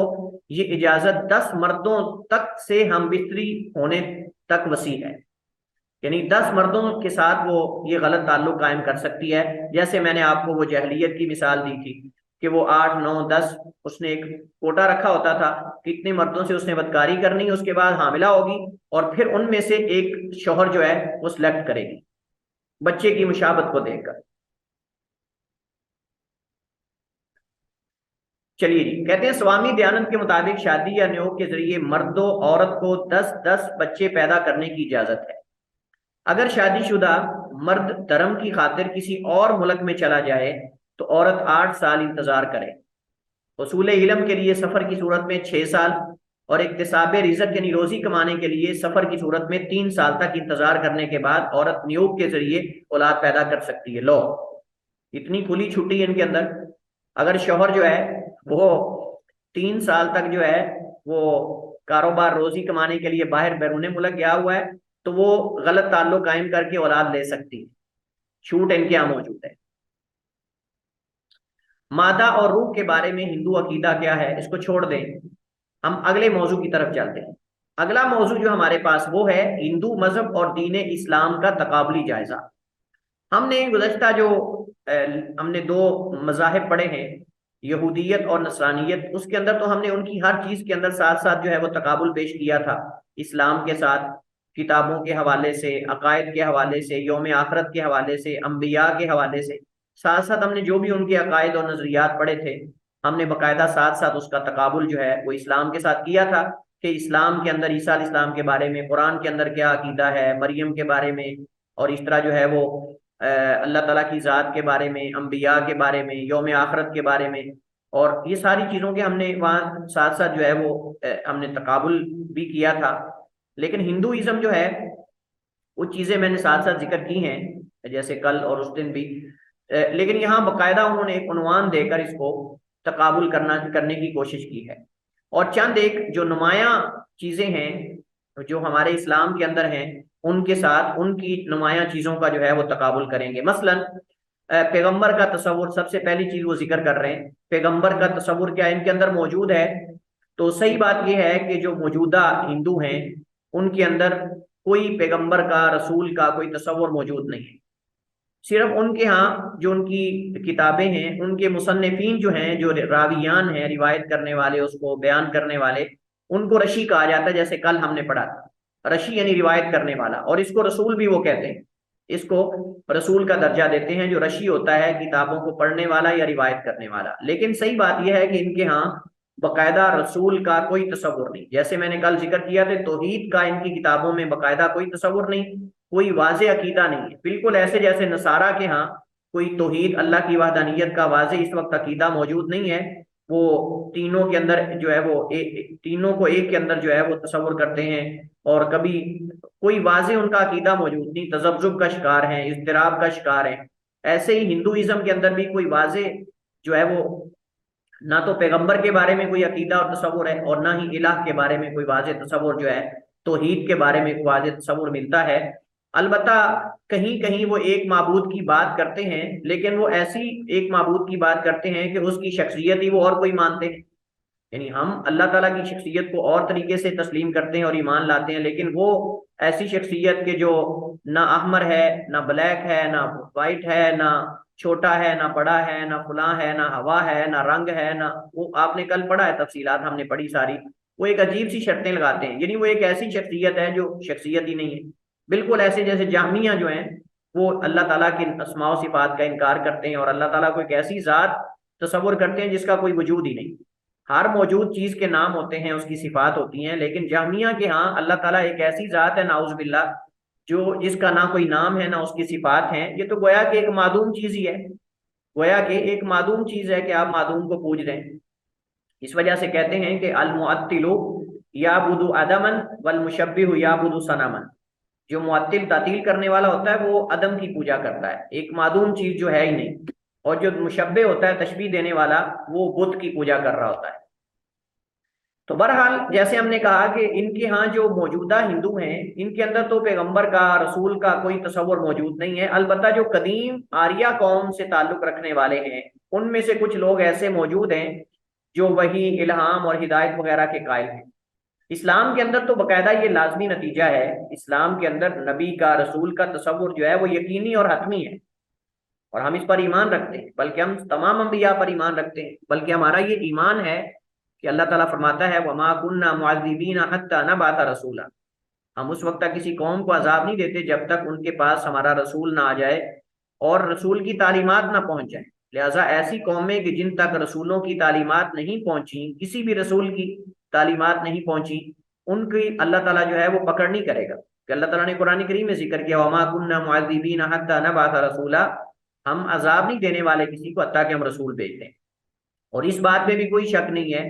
یہ اجازت 10 مردوں تک سے ہم بستری ہونے تک وسیع ہے، یعنی 10 مردوں کے ساتھ وہ یہ غلط تعلق قائم کر سکتی ہے۔ جیسے میں نے آپ کو وہ جاہلیت کی مثال دی تھی کہ وہ 8 9 10 اس نے ایک کوٹا رکھا ہوتا تھا کہ اتنے مردوں سے اس نے بدکاری کرنی، اس کے بعد حاملہ ہوگی اور پھر ان میں سے ایک شوہر جو ہے وہ سلیکٹ کرے گی بچے کی مشابت کو دیکھ کر۔ چلیے جی، کہتے ہیں سوامی دیانند کے مطابق شادی یا نیوگ کے ذریعے مرد و عورت کو 10 بچے پیدا کرنے کی اجازت ہے۔ اگر شادی شدہ مرد دھرم کی خاطر کسی اور ملک میں چلا جائے تو عورت 8 سال انتظار کرے، حصول علم کے لیے سفر کی صورت میں 6 سال، اور اکتساب رزق یعنی روزی کمانے کے لیے سفر کی صورت میں 3 سال تک انتظار کرنے کے بعد عورت نیوگ کے ذریعے اولاد پیدا کر سکتی ہے۔ لو، اتنی کھلی چھٹی ہے ان کے اندر۔ اگر شوہر جو ہے وہ 3 سال تک جو ہے وہ کاروبار روزی کمانے کے لیے باہر بیرون ملک گیا ہوا ہے تو وہ غلط تعلق قائم کر کے اولاد لے سکتی ہے، چھوٹ ان کے یہاں موجود ہے۔ مادہ اور روح کے بارے میں ہندو عقیدہ کیا ہے اس کو چھوڑ دیں، ہم اگلے موضوع کی طرف چلتے ہیں۔ اگلا موضوع جو ہمارے پاس وہ ہے ہندو مذہب اور دین اسلام کا تقابلی جائزہ۔ ہم نے گزشتہ جو ہم نے 2 مذاہب پڑھے ہیں، یہودیت اور نصرانیت، اس کے اندر تو ہم نے ان کی ہر چیز کے اندر ساتھ ساتھ جو ہے وہ تقابل پیش کیا تھا اسلام کے ساتھ، کتابوں کے حوالے سے، عقائد کے حوالے سے، یوم آخرت کے حوالے سے، انبیاء کے حوالے سے، ساتھ ساتھ ہم نے جو بھی ان کے عقائد اور نظریات پڑھے تھے ہم نے باقاعدہ ساتھ ساتھ اس کا تقابل جو ہے وہ اسلام کے ساتھ کیا تھا کہ اسلام کے اندر عیسیٰ علیہ السلام کے بارے میں قرآن کے اندر کیا عقیدہ ہے، مریم کے بارے میں، اور اس طرح جو ہے وہ اللہ تعالیٰ کی ذات کے بارے میں، انبیاء کے بارے میں، یوم آخرت کے بارے میں، اور یہ ساری چیزوں کے ہم نے وہاں ساتھ ساتھ جو ہے وہ ہم نے تقابل بھی کیا تھا۔ لیکن ہندوازم جو ہے وہ چیزیں میں نے ساتھ ساتھ ذکر کی ہیں جیسے کل اور اس دن بھی، لیکن یہاں باقاعدہ انہوں نے ایک عنوان دے کر اس کو تقابل کرنے کی کوشش کی ہے، اور چند ایک جو نمایاں چیزیں ہیں جو ہمارے اسلام کے اندر ہیں ان کے ساتھ ان کی نمایاں چیزوں کا جو ہے وہ تقابل کریں گے۔ مثلا پیغمبر کا تصور سب سے پہلی چیز وہ ذکر کر رہے ہیں، پیغمبر کا تصور کیا ان کے اندر موجود ہے؟ تو صحیح بات یہ ہے کہ جو موجودہ ہندو ہیں ان کے اندر کوئی پیغمبر کا، رسول کا کوئی تصور موجود نہیں ہے۔ صرف ان کے ہاں جو ان کی کتابیں ہیں، ان کے مصنفین جو ہیں، جو راویان ہیں، روایت کرنے والے، اس کو بیان کرنے والے، ان کو رشی کہا جاتا ہے، جیسے کل ہم نے پڑھا تھا، رشی یعنی روایت کرنے والا، اور اس کو رسول بھی وہ کہتے ہیں، اس کو رسول کا درجہ دیتے ہیں۔ جو رشی ہوتا ہے کتابوں کو پڑھنے والا یا روایت کرنے والا، لیکن صحیح بات یہ ہے کہ ان کے ہاں باقاعدہ رسول کا کوئی تصور نہیں، جیسے میں نے کل ذکر کیا تھا، توحید کا ان کی کتابوں میں باقاعدہ کوئی تصور نہیں، کوئی واضح عقیدہ نہیں ہے، بالکل ایسے جیسے نصارہ کے ہاں کوئی توحید اللہ کی وحدانیت کا واضح اس وقت عقیدہ موجود نہیں ہے، وہ تینوں کے اندر جو ہے وہ تینوں کو ایک کے اندر جو ہے وہ تصور کرتے ہیں، اور کبھی کوئی واضح ان کا عقیدہ موجود نہیں، تذبذب کا شکار ہیں، اضطراب کا شکار ہیں۔ ایسے ہی ہندوازم کے اندر بھی کوئی واضح جو ہے وہ نہ تو پیغمبر کے بارے میں کوئی عقیدہ اور تصور ہے، اور نہ ہی الہ کے بارے میں کوئی واضح تصور جو ہے، توحید کے بارے میں کوئی واضح تصور ملتا ہے۔ البتہ کہیں کہیں وہ ایک معبود کی بات کرتے ہیں، لیکن وہ ایسی ایک معبود کی بات کرتے ہیں کہ اس کی شخصیت ہی وہ اور کوئی مانتے ہیں، یعنی ہم اللہ تعالیٰ کی شخصیت کو اور طریقے سے تسلیم کرتے ہیں اور ایمان لاتے ہیں، لیکن وہ ایسی شخصیت کے جو نہ احمر ہے، نہ بلیک ہے، نہ وائٹ ہے، نہ چھوٹا ہے، نہ بڑا ہے، نہ فلاں ہے، نہ ہوا ہے، نہ رنگ ہے، نہ وہ آپ نے کل پڑھا ہے، تفصیلات ہم نے پڑھی ساری، وہ ایک عجیب سی شرطیں لگاتے ہیں، یعنی وہ ایک ایسی شخصیت ہے جو شخصیت ہی نہیں ہے، بالکل ایسے جیسے جہمیہ جو ہیں وہ اللہ تعالیٰ کے اسماء و صفات کا انکار کرتے ہیں، اور اللہ تعالیٰ کو ایک ایسی ذات تصور کرتے ہیں جس کا کوئی وجود ہی نہیں۔ ہر موجود چیز کے نام ہوتے ہیں، اس کی صفات ہوتی ہیں، لیکن جہمیہ کے ہاں اللہ تعالیٰ ایک ایسی ذات ہے نعوذ باللہ جو جس کا نہ کوئی نام ہے نہ اس کی صفات ہیں، یہ تو گویا کہ ایک معدوم چیز ہی ہے، گویا کہ ایک معدوم چیز ہے کہ آپ معدوم کو پوج رہے ہیں۔ اس وجہ سے کہتے ہیں کہ المعطل یعبد عدما والمشبہ یعبد صنما، جو معطل تعطیل کرنے والا ہوتا ہے وہ عدم کی پوجا کرتا ہے، ایک معدوم چیز جو ہے ہی نہیں، اور جو مشبہ ہوتا ہے تشبیہ دینے والا وہ بت کی پوجا کر رہا ہوتا ہے۔ تو بہرحال جیسے ہم نے کہا کہ ان کے ہاں جو موجودہ ہندو ہیں ان کے اندر تو پیغمبر کا، رسول کا کوئی تصور موجود نہیں ہے، البتہ جو قدیم آریہ قوم سے تعلق رکھنے والے ہیں ان میں سے کچھ لوگ ایسے موجود ہیں جو وہی الہام اور ہدایت وغیرہ کے قائل ہیں۔ اسلام کے اندر تو باقاعدہ یہ لازمی نتیجہ ہے، اسلام کے اندر نبی کا، رسول کا تصور جو ہے وہ یقینی اور حتمی ہے، اور ہم اس پر ایمان رکھتے ہیں، بلکہ ہم تمام انبیاء پر ایمان رکھتے ہیں، بلکہ ہمارا یہ ایمان ہے کہ اللہ تعالیٰ فرماتا ہے وَمَا كُنَّا مُعَذِّبِينَ حَتَّى نَبْعَثَ رَسُولًا، ہم اس وقت تک کسی قوم کو عذاب نہیں دیتے جب تک ان کے پاس ہمارا رسول نہ آ جائے اور رسول کی تعلیمات نہ پہنچ جائیں۔ لہٰذا ایسی قومیں کہ جن تک رسولوں کی تعلیمات نہیں پہنچی، کسی بھی رسول کی تعلیمات نہیں پہنچی، ان کی اللہ تعالیٰ جو ہے وہ پکڑ نہیں کرے گا، کہ اللہ تعالیٰ نے قرآن کریم میں ذکر کیا وَمَا كُنَّا مُعَذِّبِينَ حَتَّى نَبْعَثَ رَسُولًا، ہم عذاب نہیں دینے والے کسی کو حتیٰ کہ ہم رسول بھیجتے ہیں۔ اور اس بات میں بھی کوئی شک نہیں ہے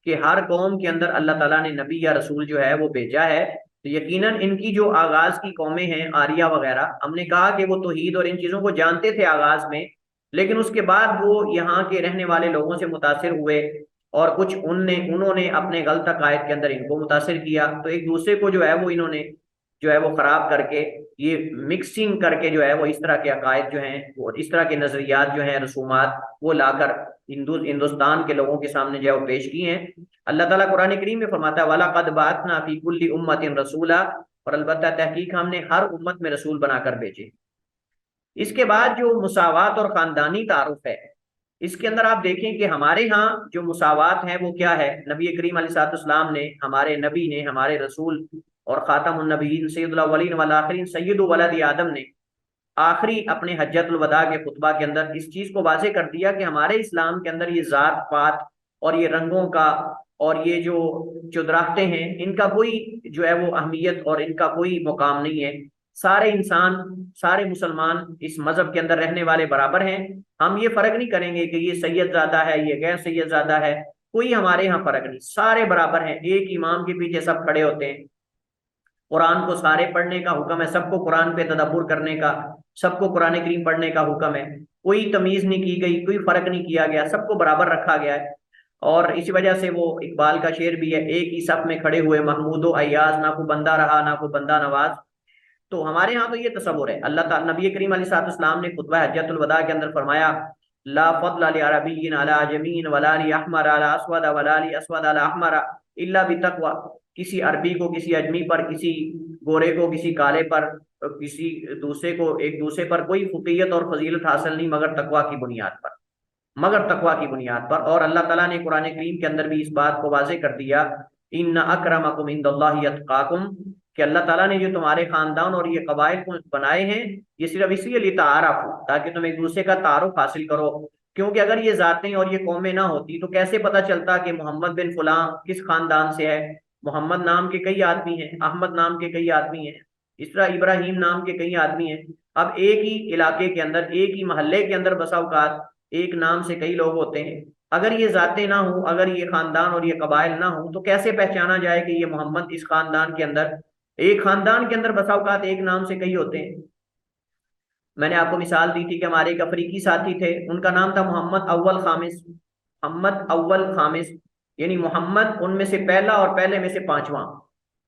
کہ ہر قوم کے اندر اللہ تعالیٰ نے نبی یا رسول جو ہے وہ بھیجا ہے، تو یقیناً ان کی جو آغاز کی قومیں ہیں آریہ وغیرہ، ہم نے کہا کہ وہ توحید اور ان چیزوں کو جانتے تھے آغاز میں، لیکن اس کے بعد وہ یہاں کے رہنے والے لوگوں سے متاثر ہوئے، اور کچھ انہوں نے اپنے غلط عقائد کے اندر ان کو متاثر کیا، تو ایک دوسرے کو جو ہے وہ انہوں نے جو ہے وہ خراب کر کے، یہ مکسنگ کر کے جو ہے وہ اس طرح کے عقائد جو ہیں اور اس طرح کے نظریات جو ہیں، رسومات وہ لا کر ہندوستان کے لوگوں کے سامنے جو ہے وہ پیش کی ہیں۔ اللہ تعالیٰ قرآن کریم میں فرماتا ہے وَلَقَدْ بَعَثْنَا فِي كُلِّ أُمَّةٍ رَسُولًا، اور البتہ تحقیق ہم نے ہر امت میں رسول بنا کر بھیجے۔ اس کے بعد جو مساوات اور خاندانی تعارف ہے، اس کے اندر آپ دیکھیں کہ ہمارے ہاں جو مساوات ہیں وہ کیا ہے، نبی کریم علیہ الصلوۃ والسلام نے، ہمارے نبی نے، ہمارے رسول اور خاتم النبیین سید الاولین والآخرین سید ولد آدم نے آخری اپنے حجت الوداع کے خطبہ کے اندر اس چیز کو واضح کر دیا کہ ہمارے اسلام کے اندر یہ ذات پات اور یہ رنگوں کا اور یہ جو چودراہٹیں ہیں ان کا کوئی جو ہے وہ اہمیت اور ان کا کوئی مقام نہیں ہے، سارے انسان، سارے مسلمان اس مذہب کے اندر رہنے والے برابر ہیں، ہم یہ فرق نہیں کریں گے کہ یہ سید زادہ ہے، یہ غیر سید زادہ ہے، کوئی ہمارے ہاں فرق نہیں، سارے برابر ہیں، ایک امام کے پیچھے سب کھڑے ہوتے ہیں، قرآن کو سارے پڑھنے کا حکم ہے، سب کو قرآن پہ تدبر کرنے کا، سب کو قرآن کریم پڑھنے کا حکم ہے، کوئی تمیز نہیں کی گئی، کوئی فرق نہیں کیا گیا، سب کو برابر رکھا گیا ہے۔ اور اسی وجہ سے وہ اقبال کا شعر بھی ہے ایک ہی صف میں کھڑے ہوئے محمود و ایاز، نہ کو بندہ رہا نہ کو بندہ نواز، تو ہمارے ہاں تو یہ تصور ہے، اللہ تعالیٰ نبی کریم علیہ الصلوۃ والسلام نے خطبہ حجۃ الوداع کے اندر فرمایا لا فضل لعربی علی عجمی ولا لاحمر علی اسود ولا لاسود علی احمر الا بتقوی، کسی عربی کو کسی اجمی پر، کسی گورے کو کسی کالے پر، کسی دوسرے کو ایک دوسرے پر کوئی فقیت اور فضیلت حاصل نہیں مگر تقوی کی بنیاد پر، مگر تقوی کی بنیاد پر۔ اور اللہ تعالیٰ نے قرآن کریم کے اندر بھی اس بات کو واضح کر دیا ان اکرمکم عند اللہ اتقاکم، کہ اللہ تعالیٰ نے جو تمہارے خاندان اور یہ قبائل کو بنائے ہیں یہ صرف اس لیے لتعارف، تاکہ تم ایک دوسرے کا تعارف حاصل کرو، کیونکہ اگر یہ ذاتیں اور یہ قومیں نہ ہوتی تو کیسے پتہ چلتا کہ محمد بن فلاں کس خاندان سے ہے؟ محمد نام کے کئی آدمی ہیں، احمد نام کے کئی آدمی ہیں، اس طرح ابراہیم نام کے کئی آدمی ہیں۔ اب ایک ہی علاقے کے اندر، ایک ہی محلے کے اندر بسا اوقات ایک نام سے کئی لوگ ہوتے ہیں، اگر یہ ذاتیں نہ ہوں، اگر یہ خاندان اور یہ قبائل نہ ہوں تو کیسے پہچانا جائے کہ یہ محمد اس خاندان کے اندر، ایک خاندان کے اندر بسا اوقات ایک نام سے کئی ہوتے ہیں۔ میں نے آپ کو مثال دی تھی کہ ہمارے ایک افریقی ساتھی تھے، ان کا نام تھا محمد اول خامس، محمد اول خامس، یعنی محمد ان میں سے پہلا اور پہلے میں سے پانچواں،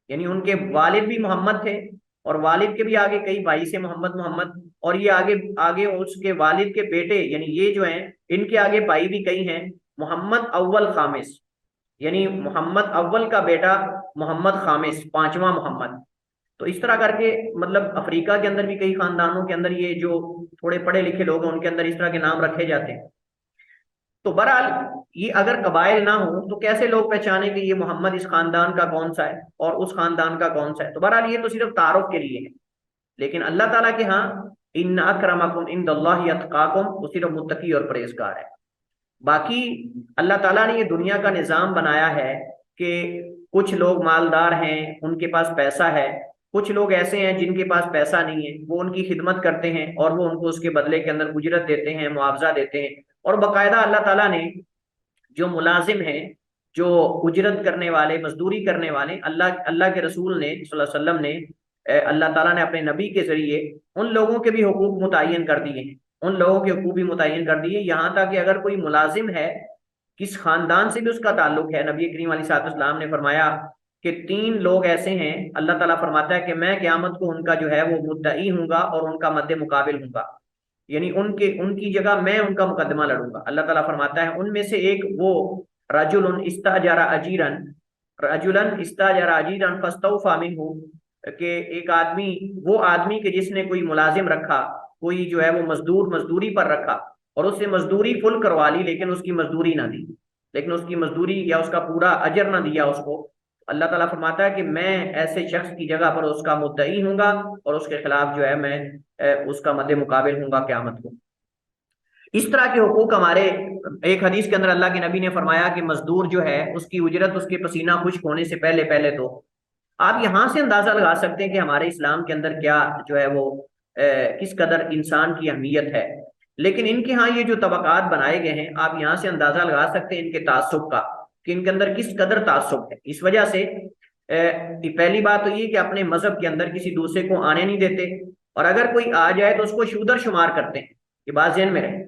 یعنی ان کے والد بھی محمد تھے اور والد کے بھی آگے کئی بھائی سے محمد محمد، اور یہ آگے آگے اس کے والد کے بیٹے یعنی یہ جو ہیں ان کے آگے بھائی بھی کئی ہیں، محمد اول خامس، یعنی محمد اول کا بیٹا محمد خامس، پانچواں محمد۔ تو اس طرح کر کے مطلب افریقہ کے اندر بھی کئی خاندانوں کے اندر یہ جو تھوڑے پڑھے لکھے لوگ ہیں ان کے اندر اس طرح کے نام رکھے جاتے ہیں۔ تو بہرحال یہ اگر قبائل نہ ہوں تو کیسے لوگ پہچانے کہ یہ محمد اس خاندان کا کون سا ہے اور اس خاندان کا کون سا ہے؟ تو بہرحال یہ تو صرف تعارف کے لیے ہے، لیکن اللہ تعالیٰ کے ہاں ان اکرمکم عند اللہ اتقاکم، وہ صرف متقی اور پرہیزگار ہے۔ باقی اللہ تعالیٰ نے یہ دنیا کا نظام بنایا ہے کہ کچھ لوگ مالدار ہیں، ان کے پاس پیسہ ہے، کچھ لوگ ایسے ہیں جن کے پاس پیسہ نہیں ہے، وہ ان کی خدمت کرتے ہیں اور وہ ان کو اس کے بدلے کے اندر اجرت دیتے ہیں، معاوضہ دیتے ہیں، اور باقاعدہ اللہ تعالیٰ نے جو ملازم ہیں، جو اجرت کرنے والے، مزدوری کرنے والے، اللہ کے رسول نے صلی اللہ علیہ وسلم نے، اللہ تعالیٰ نے اپنے نبی کے ذریعے ان لوگوں کے بھی حقوق متعین کر دیے ہیں، ان لوگوں کے حقوق بھی متعین کر دیے، یہاں تک کہ اگر کوئی ملازم ہے، کس خاندان سے بھی اس کا تعلق ہے، نبی کریم علیہ الصلوۃ والسلام نے فرمایا کہ 3 لوگ ایسے ہیں، اللہ تعالیٰ فرماتا ہے کہ میں قیامت کو ان کا جو ہے وہ مدعی ہوں گا اور ان کا مد مقابل ہوں گا، یعنی ان کی جگہ میں ان کا مقدمہ لڑوں گا۔ اللہ تعالیٰ فرماتا ہے ان میں سے ایک وہ رجل استاجر اجیرن، رجلا استاجر اجیرن فاستوفى منه، کہ ایک آدمی، وہ آدمی کہ جس نے کوئی ملازم رکھا، کوئی جو ہے وہ مزدوری پر رکھا اور اس سے مزدوری فل کروا لی لیکن اس کی مزدوری نہ دی، لیکن اس کی مزدوری یا اس کا پورا اجر نہ دیا اس کو، اللہ تعالیٰ فرماتا ہے کہ میں ایسے شخص کی جگہ پر اس کا مدعی ہوں گا اور اس کے خلاف جو ہے میں اس کا مد مقابل ہوں گا قیامت کو۔ اس طرح کے حقوق ہمارے، ایک حدیث کے اندر اللہ کے نبی نے فرمایا کہ مزدور جو ہے اس کی اجرت اس کے پسینہ خشک ہونے سے پہلے تو آپ یہاں سے اندازہ لگا سکتے ہیں کہ ہمارے اسلام کے اندر کیا جو ہے وہ کس قدر انسان کی اہمیت ہے۔ لیکن ان کے ہاں یہ جو طبقات بنائے گئے ہیں، آپ یہاں سے اندازہ لگا سکتے ہیں ان کے تعصب کا، کہ ان کے اندر کس قدر تعصب ہے۔ اس وجہ سے پہلی بات تو یہ کہ اپنے مذہب کے اندر کسی دوسرے کو آنے نہیں دیتے، اور اگر کوئی آ جائے تو اس کو شودر شمار کرتے ہیں، یہ بات ذہن میں رہے،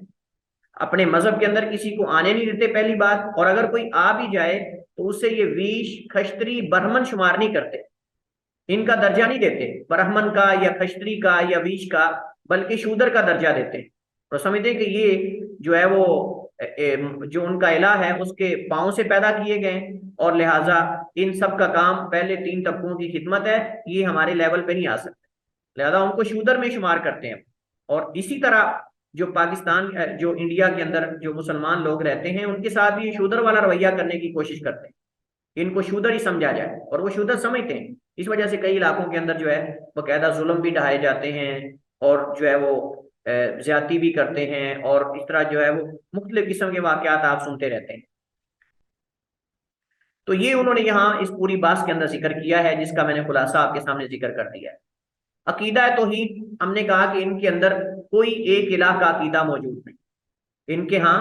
اپنے مذہب کے اندر کسی کو آنے نہیں دیتے پہلی بات، اور اگر کوئی آ بھی جائے تو اس سے یہ ویش، کھشتری، برہمن شمار نہیں کرتے، ان کا درجہ نہیں دیتے، برہمن کا یا کھشتری کا یا ویش کا، بلکہ شودر کا درجہ دیتے ہیں، تو سمجھتے کہ یہ جو ہے وہ جو ان کا الہ ہے اس کے پاؤں سے پیدا کیے گئے، اور لہٰذا ان سب کا کام پہلے 3 طبقوں کی خدمت ہے، یہ ہمارے لیول پہ نہیں آ سکتے، لہذا ان کو شودر میں شمار کرتے ہیں۔ اور اسی طرح جو پاکستان، جو انڈیا کے اندر جو مسلمان لوگ رہتے ہیں ان کے ساتھ بھی شودر والا رویہ کرنے کی کوشش کرتے ہیں، ان کو شودر ہی سمجھا جائے، اور وہ شودر سمجھتے ہیں، اس وجہ سے کئی علاقوں کے اندر جو ہے باقاعدہ ظلم بھی ڈھائے جاتے ہیں اور جو ہے وہ زیادتی بھی کرتے ہیں، اور اس طرح جو ہے وہ مختلف قسم کے واقعات آپ سنتے رہتے ہیں۔ تو یہ انہوں نے یہاں اس پوری بحث کے اندر ذکر کیا ہے، جس کا میں نے خلاصہ آپ کے سامنے ذکر کر دیا ہے۔ عقیدہ توحید، ہم نے کہا کہ ان کے اندر کوئی ایک الہ کا عقیدہ موجود نہیں، ان کے ہاں،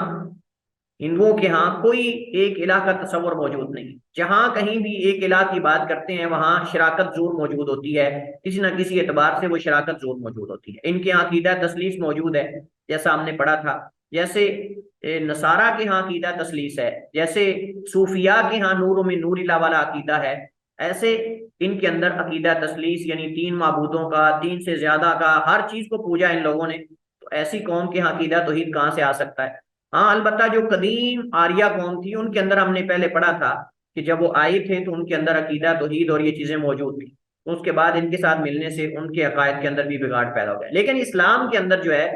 ہندوؤں کے ہاں کوئی ایک الہ کا تصور موجود نہیں، جہاں کہیں بھی ایک الہ کی بات کرتے ہیں وہاں شراکت ظہور موجود ہوتی ہے، کسی نہ کسی اعتبار سے وہ شراکت ظہور موجود ہوتی ہے۔ ان کے ہاں عقیدہ تثلیث موجود ہے، جیسا ہم نے پڑھا تھا، جیسے نصارہ کے ہاں عقیدہ تثلیث ہے، جیسے صوفیاء کے ہاں نور میں نور الہ والا عقیدہ ہے، ایسے ان کے اندر عقیدہ تثلیث یعنی تین معبودوں کا، تین سے زیادہ کا، ہر چیز کو پوجا ان لوگوں نے، تو ایسی قوم کے ہاں عقیدہ توحید کہاں سے آ سکتا ہے؟ ہاں البتہ جو قدیم آریہ قوم تھی ان کے اندر ہم نے پہلے پڑھا تھا کہ جب وہ آئے تھے تو ان کے اندر عقیدہ توحید اور یہ چیزیں موجود تھیں، تو اس کے بعد ان کے ساتھ ملنے سے ان کے عقائد کے اندر بھی بگاڑ پیدا ہو گیا۔ لیکن اسلام کے اندر جو ہے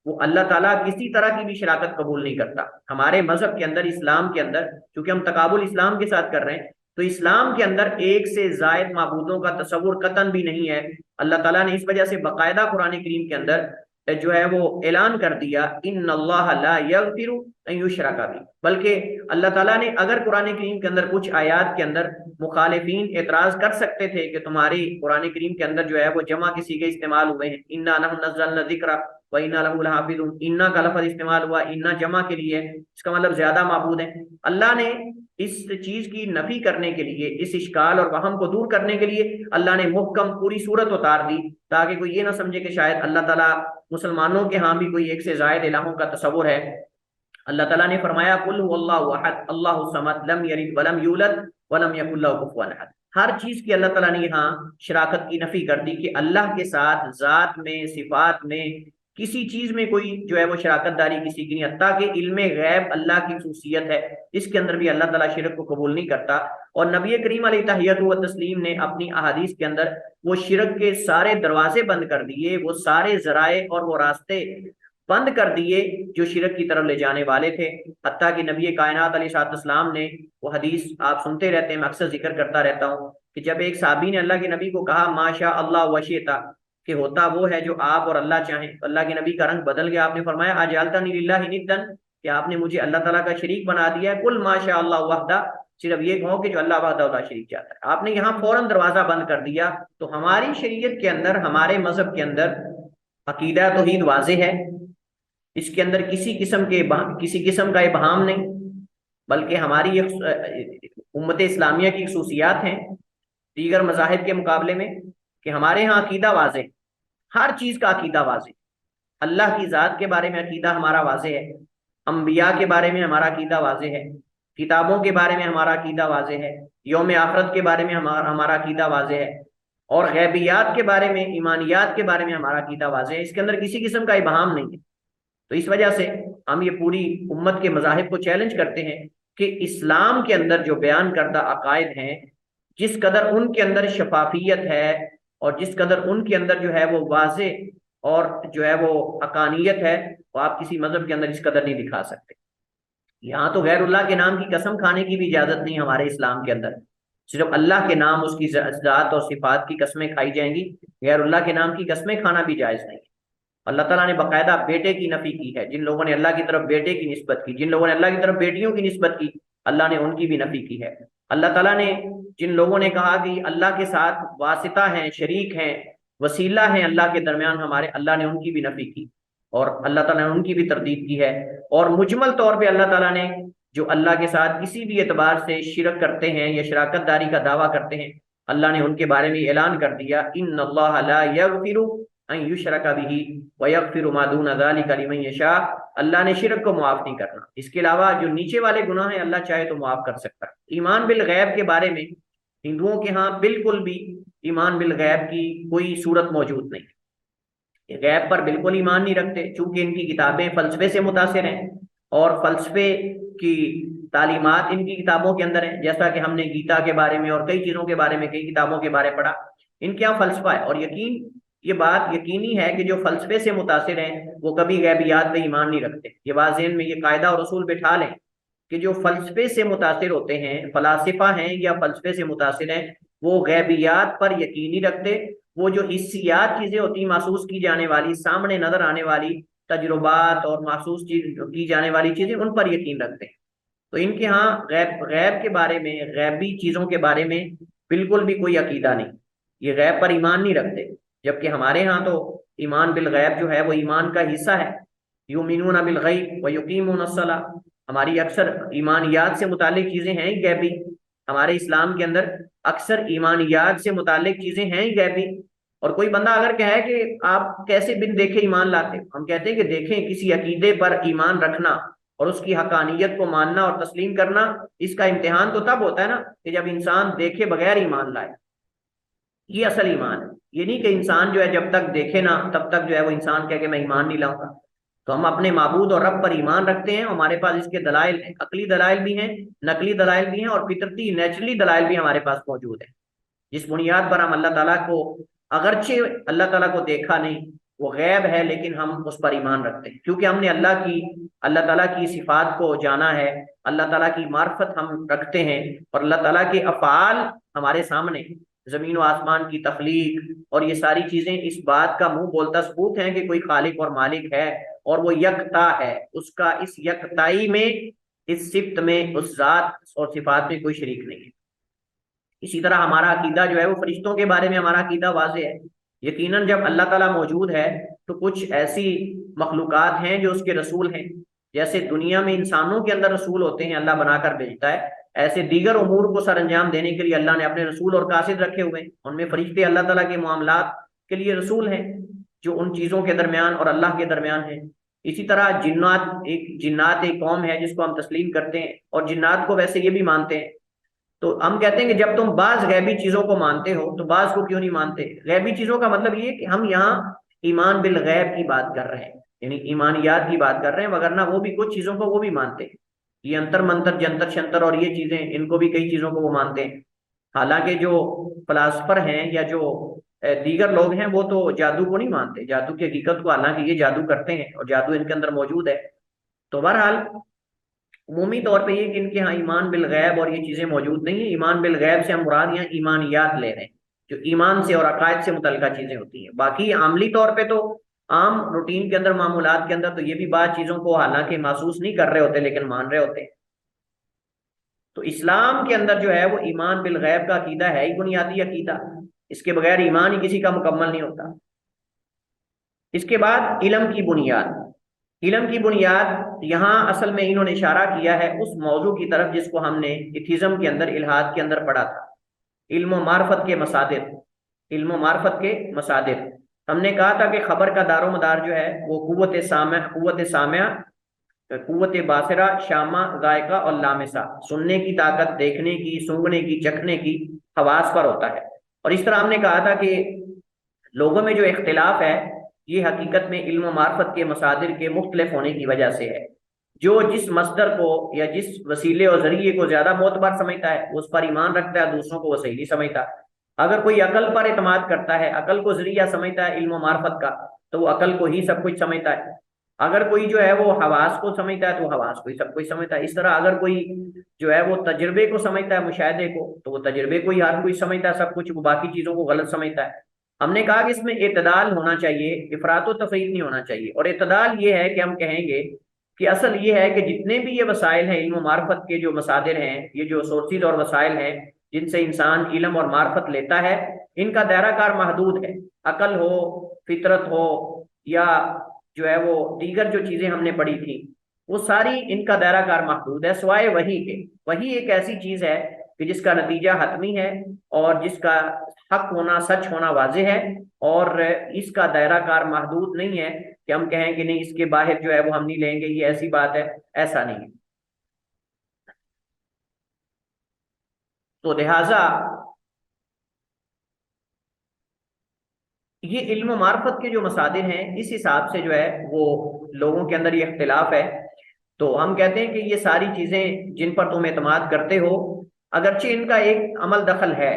وہ اللہ تعالیٰ کسی طرح کی بھی شراکت قبول نہیں کرتا۔ ہمارے مذہب کے اندر، اسلام کے اندر، چونکہ ہم تقابل اسلام کے ساتھ کر رہے ہیں، تو اسلام کے اندر ایک سے زائد معبودوں کا تصور قطعاً بھی نہیں ہے۔ اللہ تعالیٰ نے اس وجہ سے باقاعدہ قرآن کریم کے اندر جو ہے وہ اعلان کر دیا ان اللہ لا یغفر ان یشرک بہ، بلکہ اللہ تعالیٰ نے اگر قرآن کریم کے اندر کچھ آیات کے اندر مخالفین اعتراض کر سکتے تھے کہ تمہاری قرآن کریم کے اندر جو ہے وہ جمع کے صیغے استعمال ہوئے ہیں، انا نحن نزلنا الذکر وَإِنَّا لَهُ لَحَافِظُونَ، انا کا لفظ استعمال ہوا، انا جمع کے لیے، اس کا مطلب زیادہ معبود ہیں۔ اللہ نے اس چیز کی نفی کرنے کے لیے، اس اشکال اور وہم کو دور کرنے کے لیے اللہ نے محکم پوری صورت اتار دی تاکہ کوئی یہ نہ سمجھے کہ شاید اللہ تعالیٰ مسلمانوں کے ہاں بھی کوئی ایک سے زائد الہوں کا تصور ہے۔ اللہ تعالیٰ نے فرمایا قل هو اللہ احد اللہ الصمد لم یلد ولم یولد ولم یکن له کفوا احد۔ ہر چیز کی اللہ تعالیٰ نے یہاں شراکت کی نفی کر دی کہ اللہ کے ساتھ ذات میں، صفات میں، کسی چیز میں کوئی جو ہے وہ شراکت داری کسی کی نہیں، حتیٰ کہ علم غیب اللہ کی خصوصیت ہے، اس کے اندر بھی اللہ تعالیٰ شرک کو قبول نہیں کرتا۔ اور نبی کریم علیہ تحیۃ و تسلیم نے اپنی احادیث کے اندر وہ شرک کے سارے دروازے بند کر دیے، وہ سارے ذرائع اور وہ راستے بند کر دیے جو شرک کی طرف لے جانے والے تھے۔ حتیٰ کہ نبی کائنات علیہ السلام نے وہ حدیث آپ سنتے رہتے ہیں، میں اکثر ذکر کرتا رہتا ہوں کہ جب ایک صحابی نے اللہ کے نبی کو کہا ما شاء اللہ وشئتا، کہ ہوتا وہ ہے جو آپ اور اللہ چاہیں، تو اللہ کے نبی کا رنگ بدل گیا، آپ نے فرمایا اجعلتنی للہ ندا، کہ آپ نے مجھے اللہ تعالیٰ کا شریک بنا دیا ہے، قل ما شاء اللہ وحدہ، صرف یہ کہو کہ جو اللہ وحدہ لا شریک چاہتا ہے۔ آپ نے یہاں فوراً دروازہ بند کر دیا۔ تو ہماری شریعت کے اندر، ہمارے مذہب کے اندر عقیدہ توحید واضح ہے، اس کے اندر کسی قسم کا ابہام نہیں، بلکہ ہماری امت اسلامیہ کی خصوصیات ہیں دیگر مذاہب کے مقابلے میں کہ ہمارے ہاں عقیدہ واضح، ہر چیز کا عقیدہ واضح، اللہ کی ذات کے بارے میں عقیدہ ہمارا واضح ہے، انبیاء کے بارے میں ہمارا عقیدہ واضح ہے، کتابوں کے بارے میں ہمارا عقیدہ واضح ہے، یوم آخرت کے بارے میں ہمارا عقیدہ واضح ہے، اور غیبیات کے بارے میں، ایمانیات کے بارے میں ہمارا عقیدہ واضح ہے، اس کے اندر کسی قسم کا ابہام نہیں ہے۔ تو اس وجہ سے ہم یہ پوری امت کے مذاہب کو چیلنج کرتے ہیں کہ اسلام کے اندر جو بیان کردہ عقائد ہیں، جس قدر ان کے اندر شفافیت ہے اور جس قدر ان کے اندر جو ہے وہ واضح اور جو ہے وہ حقانیت ہے، وہ آپ کسی مذہب کے اندر اس قدر نہیں دکھا سکتے۔ یہاں تو غیر اللہ کے نام کی قسم کھانے کی بھی اجازت نہیں ہمارے اسلام کے اندر، صرف اللہ کے نام، اس کی ذات اور صفات کی قسمیں کھائی جائیں گی، غیر اللہ کے نام کی قسمیں کھانا بھی جائز نہیں۔ اللہ تعالیٰ نے باقاعدہ بیٹے کی نفی کی ہے، جن لوگوں نے اللہ کی طرف بیٹے کی نسبت کی، جن لوگوں نے اللہ کی طرف بیٹیوں کی نسبت کی، اللہ نے ان کی بھی نفی کی ہے۔ اللہ تعالیٰ نے جن لوگوں نے کہا کہ اللہ کے ساتھ واسطہ ہیں، شریک ہیں، وسیلہ ہیں اللہ کے درمیان ہمارے، اللہ نے ان کی بھی نفی کی اور اللہ تعالیٰ نے ان کی بھی تردید کی ہے۔ اور مجمل طور پہ اللہ تعالیٰ نے جو اللہ کے ساتھ کسی بھی اعتبار سے شرک کرتے ہیں یا شراکت داری کا دعویٰ کرتے ہیں، اللہ نے ان کے بارے میں اعلان کر دیا ان اللہ لا یغفر ان یشرک بہ ویغفر ما دون ذلک لمن یشاء، اللہ نے شرک کو معاف نہیں کرنا، اس کے علاوہ جو نیچے والے گناہ ہیں اللہ چاہے تو معاف کر سکتا ہے۔ ایمان بالغیب کے بارے میں ہندوؤں کے ہاں بالکل بھی ایمان بالغیب کی کوئی صورت موجود نہیں، یہ غیب پر بالکل ایمان نہیں رکھتے، چونکہ ان کی کتابیں فلسفے سے متاثر ہیں اور فلسفے کی تعلیمات ان کی کتابوں کے اندر ہیں، جیسا کہ ہم نے گیتا کے بارے میں اور کئی چیزوں کے بارے میں، کئی کتابوں کے بارے پڑھا، ان کے یہاں فلسفہ ہے۔ اور یہ بات یقینی ہے کہ جو فلسفے سے متاثر ہیں وہ کبھی غیبیات پہ ایمان نہیں رکھتے۔ یہ بات ذہن میں یہ قاعدہ اور اصول بٹھا لیں کہ جو فلسفے سے متاثر ہوتے ہیں، فلاسفہ ہیں یا فلسفے سے متاثر ہیں، وہ غیبیات پر یقین نہیں رکھتے، وہ جو حسیات چیزیں ہوتی، محسوس کی جانے والی، سامنے نظر آنے والی تجربات اور محسوس کی جانے والی چیزیں، ان پر یقین رکھتے ہیں۔ تو ان کے ہاں غیب کے بارے میں، غیبی چیزوں کے بارے میں بالکل بھی کوئی عقیدہ نہیں، یہ غیب پر ایمان نہیں رکھتے۔ جبکہ ہمارے ہاں تو ایمان بالغیب جو ہے وہ ایمان کا حصہ ہے، یؤمنون بالغیب ویقیمون الصلاۃ، ہماری اکثر ایمانیات سے متعلق چیزیں ہیں ہی غیبی، ہمارے اسلام کے اندر اکثر ایمانیات سے متعلق چیزیں ہیں ہی غیبی۔ اور کوئی بندہ اگر کہے کہ آپ کیسے بن دیکھے ایمان لاتے، ہم کہتے ہیں کہ دیکھیں، کسی عقیدے پر ایمان رکھنا اور اس کی حقانیت کو ماننا اور تسلیم کرنا، اس کا امتحان تو تب ہوتا ہے نا کہ جب انسان دیکھے بغیر ایمان لائے. یہ اصل ایمان ہے. یہ نہیں کہ انسان جو ہے جب تک دیکھے نا تب تک جو ہے وہ انسان کہہ کہ میں ایمان نہیں لاؤں گا. تو ہم اپنے معبود اور رب پر ایمان رکھتے ہیں، ہمارے پاس اس کے دلائل ہیں، عقلی دلائل بھی ہیں، نقلی دلائل بھی ہیں، اور فطرتی نیچرلی دلائل بھی ہمارے پاس موجود ہیں، جس بنیاد پر ہم اللہ تعالیٰ کو، اگرچہ اللہ تعالیٰ کو دیکھا نہیں، وہ غیب ہے، لیکن ہم اس پر ایمان رکھتے ہیں کیونکہ ہم نے اللہ تعالیٰ کی صفات کو جانا ہے، اللہ تعالیٰ کی معرفت ہم رکھتے ہیں، اور اللہ تعالیٰ کے افعال ہمارے سامنے، زمین و آسمان کی تخلیق اور یہ ساری چیزیں اس بات کا منہ بولتا ثبوت ہیں کہ کوئی خالق اور مالک ہے، اور وہ یکتا ہے. اس کا اس یکتائی میں، اس صفت میں، اس ذات اور صفات میں کوئی شریک نہیں ہے. اسی طرح ہمارا عقیدہ جو ہے وہ فرشتوں کے بارے میں ہمارا عقیدہ واضح ہے. یقیناً جب اللہ تعالیٰ موجود ہے تو کچھ ایسی مخلوقات ہیں جو اس کے رسول ہیں. جیسے دنیا میں انسانوں کے اندر رسول ہوتے ہیں، اللہ بنا کر بھیجتا ہے، ایسے دیگر امور کو سر انجام دینے کے لیے اللہ نے اپنے رسول اور قاصد رکھے ہوئے ہیں. ان میں فرشتے اللہ تعالیٰ کے معاملات کے لیے رسول ہیں جو ان چیزوں کے درمیان اور اللہ کے درمیان ہیں. اسی طرح جنات ایک قوم ہے جس کو ہم تسلیم کرتے ہیں، اور جنات کو ویسے یہ بھی مانتے ہیں. تو ہم کہتے ہیں کہ جب تم بعض غیبی چیزوں کو مانتے ہو تو بعض کو کیوں نہیں مانتے؟ غیبی چیزوں کا مطلب یہ کہ ہم یہاں ایمان بالغیب کی بات کر رہے ہیں، یعنی ایمانیات کی بات کر رہے ہیں، وگرنہ وہ بھی کچھ چیزوں کو وہ بھی مانتے ہیں. یہ انتر منتر جنتر شنتر اور یہ چیزیں، ان کو بھی کئی چیزوں کو وہ مانتے ہیں. حالانکہ جو فلاسفر ہیں یا جو دیگر لوگ ہیں وہ تو جادو کو نہیں مانتے، جادو کی حقیقت کو، حالانکہ یہ جادو کرتے ہیں اور جادو ان کے اندر موجود ہے. تو بہرحال عمومی طور پہ یہ کہ ان کے ہاں ایمان بالغیب اور یہ چیزیں موجود نہیں ہیں. ایمان بالغیب سے ہم مراد یہاں ایمانیات لے رہے ہیں جو ایمان سے اور عقائد سے متعلقہ چیزیں ہوتی ہیں. باقی عملی طور پہ تو عام روٹین کے اندر، معمولات کے اندر تو یہ بھی بعض چیزوں کو حالانکہ محسوس نہیں کر رہے ہوتے لیکن مان رہے ہوتے ہیں. تو اسلام کے اندر جو ہے وہ ایمان بالغیب کا عقیدہ ہے ہی بنیادی عقیدہ، اس کے بغیر ایمان ہی کسی کا مکمل نہیں ہوتا. اس کے بعد علم کی بنیاد. علم کی بنیاد یہاں اصل میں انہوں نے اشارہ کیا ہے اس موضوع کی طرف جس کو ہم نے ایتھیزم کے اندر، الہاد کے اندر پڑھا تھا، علم و معرفت کے مصادر. علم و معرفت کے مصادر ہم نے کہا تھا کہ خبر کا دار و مدار جو ہے وہ قوت سامعہ، قوت باصرہ، شامہ، ذائقہ اور لامسہ، سننے کی طاقت، دیکھنے کی، سونگھنے کی، چکھنے کی حواس پر ہوتا ہے. اور اس طرح ہم نے کہا تھا کہ لوگوں میں جو اختلاف ہے یہ حقیقت میں علم و معرفت کے مصادر کے مختلف ہونے کی وجہ سے ہے. جو جس مصدر کو یا جس وسیلے اور ذریعے کو زیادہ معتبر سمجھتا ہے وہ اس پر ایمان رکھتا ہے، دوسروں کو وہ صحیح نہیں سمجھتا. اگر کوئی عقل پر اعتماد کرتا ہے، عقل کو ذریعہ سمجھتا ہے علم و معرفت کا، تو وہ عقل کو ہی سب کچھ سمجھتا ہے. اگر کوئی جو ہے وہ حواس کو سمجھتا ہے تو وہ حواس کو ہی سب کچھ سمجھتا ہے. اس طرح اگر کوئی جو ہے وہ تجربے کو سمجھتا ہے، مشاہدے کو، تو وہ تجربے کو ہی ہر کوئی سمجھتا ہے سب کچھ، وہ باقی چیزوں کو غلط سمجھتا ہے. ہم نے کہا کہ اس میں اعتدال ہونا چاہیے، افراط و تفریط نہیں ہونا چاہیے. اور اعتدال یہ ہے کہ ہم کہیں گے کہ اصل یہ ہے کہ جتنے بھی یہ وسائل ہیں علم و معرفت کے، جو مصادر ہیں، یہ جو سورسز اور وسائل ہیں جن سے انسان علم اور معرفت لیتا ہے، ان کا دائرہ کار محدود ہے. عقل ہو، فطرت ہو، یا جو ہے وہ دیگر جو چیزیں ہم نے پڑھی تھی، وہ ساری ان کا دائرہ کار محدود ہے سوائے وحی کے. وحی ایک ایسی چیز ہے کہ جس کا نتیجہ حتمی ہے اور جس کا حق ہونا، سچ ہونا واضح ہے، اور اس کا دائرہ کار محدود نہیں ہے کہ ہم کہیں کہ نہیں اس کے باہر جو ہے وہ ہم نہیں لیں گے، یہ ایسی بات ہے، ایسا نہیں ہے. تو لہذا یہ علم و معرفت کے جو مصادر ہیں اس حساب سے جو ہے وہ لوگوں کے اندر یہ اختلاف ہے. تو ہم کہتے ہیں کہ یہ ساری چیزیں جن پر تم اعتماد کرتے ہو، اگرچہ ان کا ایک عمل دخل ہے،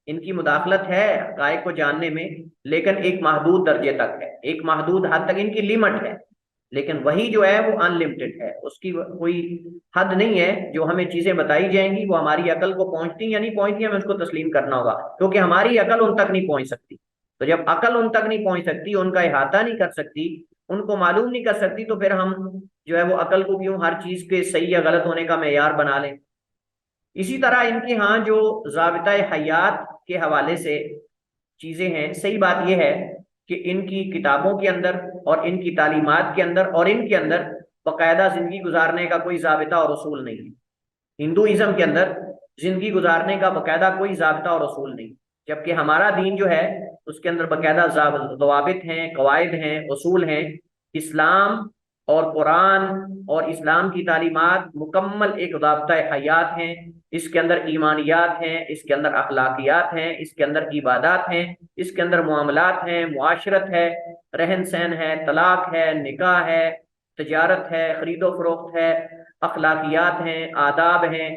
ان کی مداخلت ہے حقائق کو جاننے میں، لیکن ایک محدود درجے تک ہے، ایک محدود حد تک ان کی لمٹ ہے. لیکن وہی جو ہے وہ ان لمٹڈ ہے، اس کی کوئی حد نہیں ہے. جو ہمیں چیزیں بتائی جائیں گی وہ ہماری عقل کو پہنچتی یا نہیں پہنچتی، ہمیں اس کو تسلیم کرنا ہوگا، کیونکہ ہماری عقل ان تک نہیں پہنچ سکتی. تو جب عقل ان تک نہیں پہنچ سکتی، ان کا احاطہ نہیں کر سکتی، ان کو معلوم نہیں کر سکتی، تو پھر ہم جو ہے وہ عقل کو کیوں ہر چیز کے صحیح یا غلط ہونے کا معیار بنا لیں. اسی طرح ان کے ہاں جو ضابطۂ حیات کے حوالے سے چیزیں ہیں، صحیح بات یہ ہے کہ ان کی کتابوں کے اندر اور ان کی تعلیمات کے اندر اور ان کے اندر باقاعدہ زندگی گزارنے کا کوئی ضابطہ اور اصول نہیں ہے. ہندوازم کے اندر زندگی گزارنے کا باقاعدہ کوئی ضابطہ اور اصول نہیں، جبکہ ہمارا دین جو ہے اس کے اندر باقاعدہ ضوابط ہیں، قواعد ہیں، اصول ہیں. اسلام اور قرآن اور اسلام کی تعلیمات مکمل ایک ضابطۂ حیات ہیں، اس کے اندر ایمانیات ہیں، اس کے اندر اخلاقیات ہیں، اس کے اندر عبادات ہیں، اس کے اندر معاملات ہیں، معاشرت ہے، رہن سہن ہے، طلاق ہے، نکاح ہے، تجارت ہے، خرید و فروخت ہے، اخلاقیات ہیں، آداب ہیں،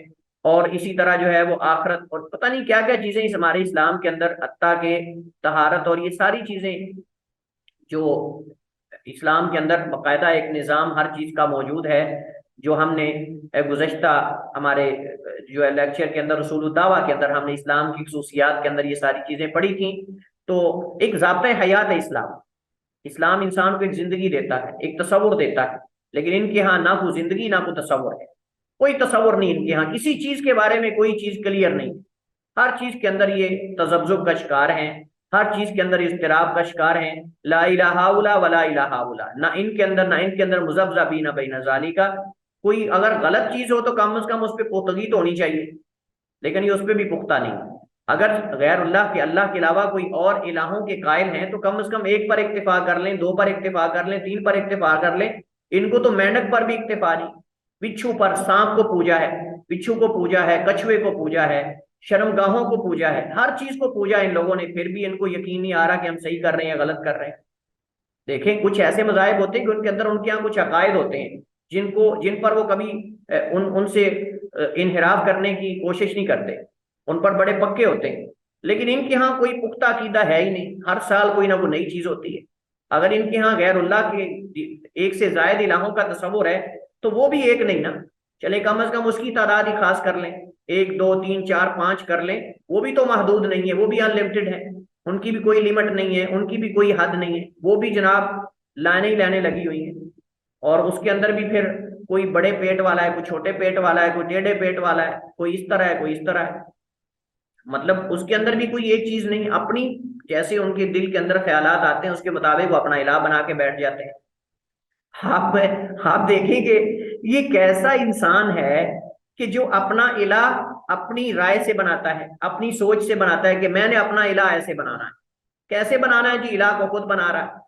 اور اسی طرح جو ہے وہ آخرت اور پتہ نہیں کیا کیا چیزیں اس ہمارے اسلام کے اندر، حتیٰ کہ طہارت اور یہ ساری چیزیں جو اسلام کے اندر باقاعدہ ایک نظام ہر چیز کا موجود ہے، جو ہم نے گزشتہ ہمارے جو ہے لیکچر کے اندر اصول الدعوہ کے اندر ہم نے اسلام کی خصوصیات کے اندر یہ ساری چیزیں پڑھی تھیں۔ تو ایک ضابطۂ حیات ہے اسلام۔ اسلام انسان کو ایک زندگی دیتا ہے، ایک تصور دیتا ہے، لیکن ان کے ہاں نہ کوئی زندگی نہ کوئی تصور ہے، کوئی تصور نہیں ان کے ہاں، کسی چیز کے بارے میں کوئی چیز کلیئر نہیں، ہر چیز کے اندر یہ تذبذب کا شکار ہیں، ہر چیز کے اندر اضطراب کا شکار ہیں۔ لا الہ الا ولا الہ الا، نہ ان کے اندر مذبذبین بین ذالک، کوئی اگر غلط چیز ہو تو کم از کم اس پہ پختگی تو ہونی چاہیے، لیکن یہ اس پہ بھی پختہ نہیں۔ اگر غیر اللہ کے علاوہ کوئی اور الہوں کے قائل ہیں تو کم از کم ایک پر اکتفا کر لیں، دو پر اکتفا کر لیں، تین پر اکتفا کر لیں۔ ان کو تو مینڈک پر بھی اکتفا نہیں، بچھو پر، سانپ کو پوجا ہے، بچھو کو پوجا ہے، کچھوے کو پوجا ہے، شرمگاہوں کو پوجا ہے، ہر چیز کو پوجا ان لوگوں نے، پھر بھی ان کو یقین نہیں آ رہا کہ ہم صحیح کر رہے ہیں یا غلط کر رہے ہیں۔ دیکھیں کچھ ایسے مذاہب ہوتے ہیں کہ ان کے اندر ان کے یہاں کچھ عقائد ہوتے ہیں جن پر وہ کبھی ان سے انحراف کرنے کی کوشش نہیں کرتے، ان پر بڑے پکے ہوتے ہیں، لیکن ان کے ہاں کوئی پختہ عقیدہ ہے ہی نہیں، ہر سال کوئی نہ کوئی نئی چیز ہوتی ہے۔ اگر ان کے ہاں غیر اللہ کے ایک سے زائد الہوں کا تصور ہے تو وہ بھی ایک نہیں نا، چلے کم از کم اس کی تعداد ہی خاص کر لیں، ایک دو تین چار پانچ کر لیں، وہ بھی تو محدود نہیں ہے، وہ بھی ان لمیٹڈ ہے، ان کی بھی کوئی لمٹ نہیں ہے، ان کی بھی کوئی حد نہیں ہے، وہ بھی جناب لانے ہی لانے لگی ہوئی ہیں۔ اور اس کے اندر بھی پھر کوئی بڑے پیٹ والا ہے، کوئی چھوٹے پیٹ والا ہے، کوئی ٹیڑھے پیٹ والا ہے، کوئی اس طرح ہے، کوئی اس طرح ہے، مطلب اس کے اندر بھی کوئی ایک چیز نہیں، اپنی جیسے ان کے دل کے اندر خیالات آتے ہیں اس کے مطابق وہ اپنا الہ بنا کے بیٹھ جاتے ہیں۔ آپ دیکھیں کہ یہ کیسا انسان ہے کہ جو اپنا الہ اپنی رائے سے بناتا ہے، اپنی سوچ سے بناتا ہے کہ میں نے اپنا الہ ایسے بنانا ہے۔ کیسے بنانا ہے جی؟ الہ کو خود بنا رہا ہے